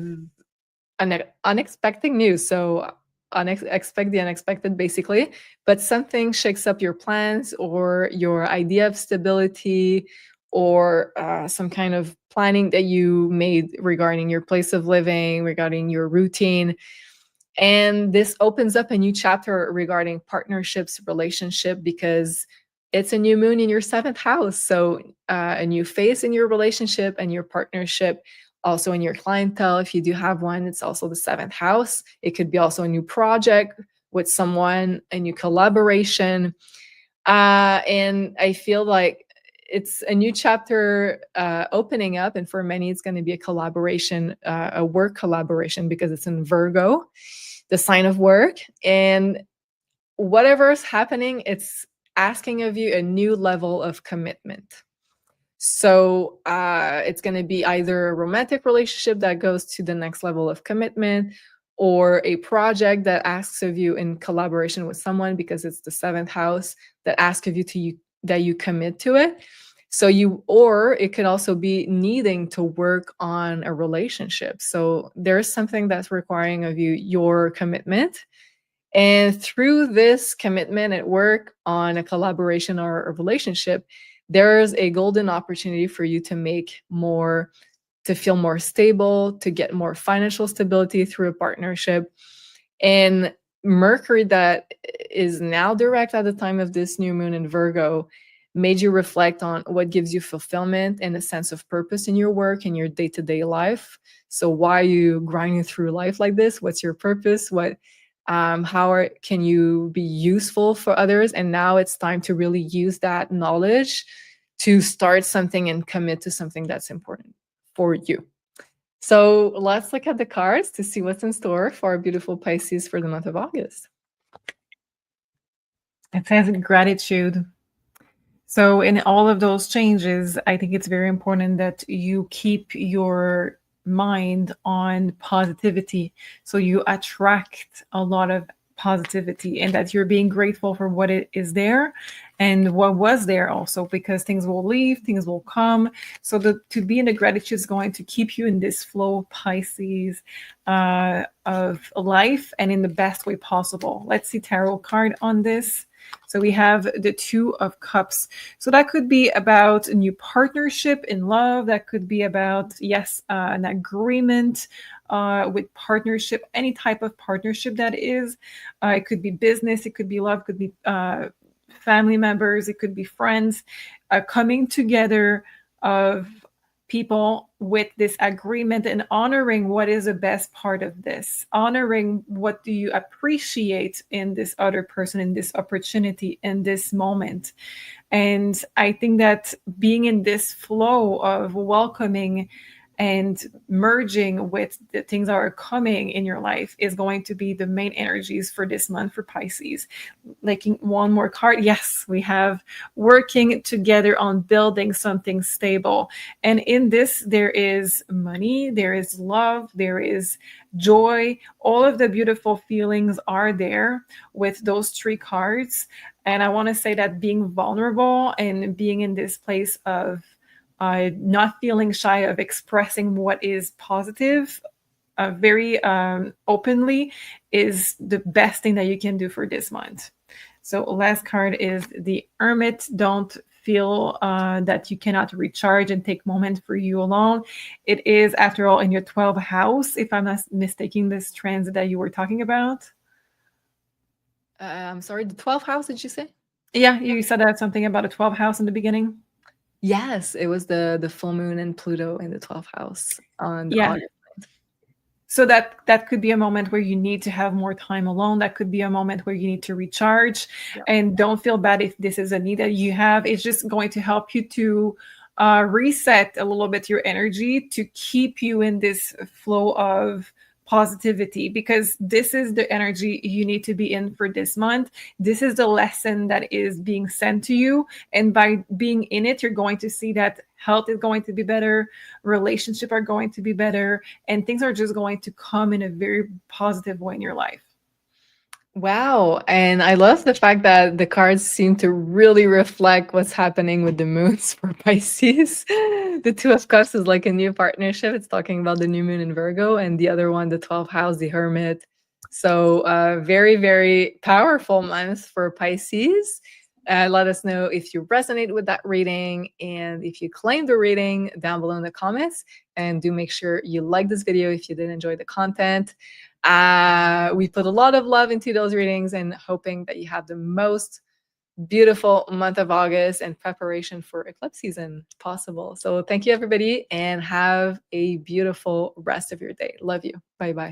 unexpected news. So expect the unexpected, basically. But something shakes up your plans or your idea of stability, or some kind of planning that you made regarding your place of living, regarding your routine. And this opens up a new chapter regarding partnerships, relationship, because it's a new moon in your 7th house. So a new phase in your relationship and your partnership, also in your clientele. If you do have one, it's also the 7th house. It could be also a new project with someone, a new collaboration. And I feel like it's a new chapter opening up. And for many, it's going to be a collaboration, a work collaboration, because it's in Virgo, the sign of work. And whatever is happening, it's asking of you a new level of commitment. So it's going to be either a romantic relationship that goes to the next level of commitment, or a project that asks of you in collaboration with someone, because it's the 7th house that asks of you that you commit to it. So or it could also be needing to work on a relationship. So there's something that's requiring of you your commitment. And through this commitment at work, on a collaboration or a relationship, there's a golden opportunity for you to feel more stable, to get more financial stability through a partnership. And Mercury, that is now direct at the time of this new moon in Virgo, made you reflect on what gives you fulfillment and a sense of purpose in your work, in your day-to-day life. So why are you grinding through life like this? What's your purpose? How can you be useful for others? And now it's time to really use that knowledge to start something and commit to something that's important for you. So let's look at the cards to see what's in store for our beautiful Pisces for the month of August. It says gratitude. So in all of those changes, I think it's very important that you keep your mind on positivity, so you attract a lot of positivity, and that you're being grateful for what it is there and what was there also, because things will leave, things will come. So to be in the gratitude is going to keep you in this flow, Pisces, of life, and in the best way possible. Let's see tarot card on this. So we have the Two of Cups. So that could be about a new partnership in love. That could be about, yes, an agreement with partnership, any type of partnership that is. It could be business, it could be love, it could be family members, it could be friends, coming together of people with this agreement and honoring what is the best part of this, honoring what do you appreciate in this other person, in this opportunity, in this moment. And I think that being in this flow of welcoming and merging with the things that are coming in your life is going to be the main energies for this month for Pisces. Like one more card. Yes, we have working together on building something stable. And in this, there is money, there is love, there is joy. All of the beautiful feelings are there with those three cards. And I want to say that being vulnerable and being in this place of not feeling shy of expressing what is positive very openly is the best thing that you can do for this month. So last card is the Hermit. Don't feel that you cannot recharge and take moments for you alone. It is, after all, in your 12th house, if I'm not mistaking this transit that you were talking about. I'm sorry, the 12th house, did you say? Yeah, you said that something about a 12th house in the beginning. Yes, it was the full moon and Pluto in the 12th house on August. So that could be a moment where you need to have more time alone. That could be a moment where you need to recharge. Yeah. And don't feel bad if this is a need that you have. It's just going to help you to reset a little bit your energy to keep you in this flow of positivity, because this is the energy you need to be in for this month. This is the lesson that is being sent to you. And by being in it, you're going to see that health is going to be better, relationships are going to be better, and things are just going to come in a very positive way in your life. Wow. And I love the fact that the cards seem to really reflect what's happening with the moons for Pisces. The Two of Cups is like a new partnership. It's talking about the new moon in Virgo, and the other one, the 12th house, the Hermit. So very, very powerful month for Pisces. Let us know if you resonate with that reading and if you claim the reading down below in the comments. And do make sure you like this video if you did enjoy the content. We put a lot of love into those readings and hoping that you have the most beautiful month of August and preparation for eclipse season possible. So thank you, everybody, and have a beautiful rest of your day. Love you. Bye-bye.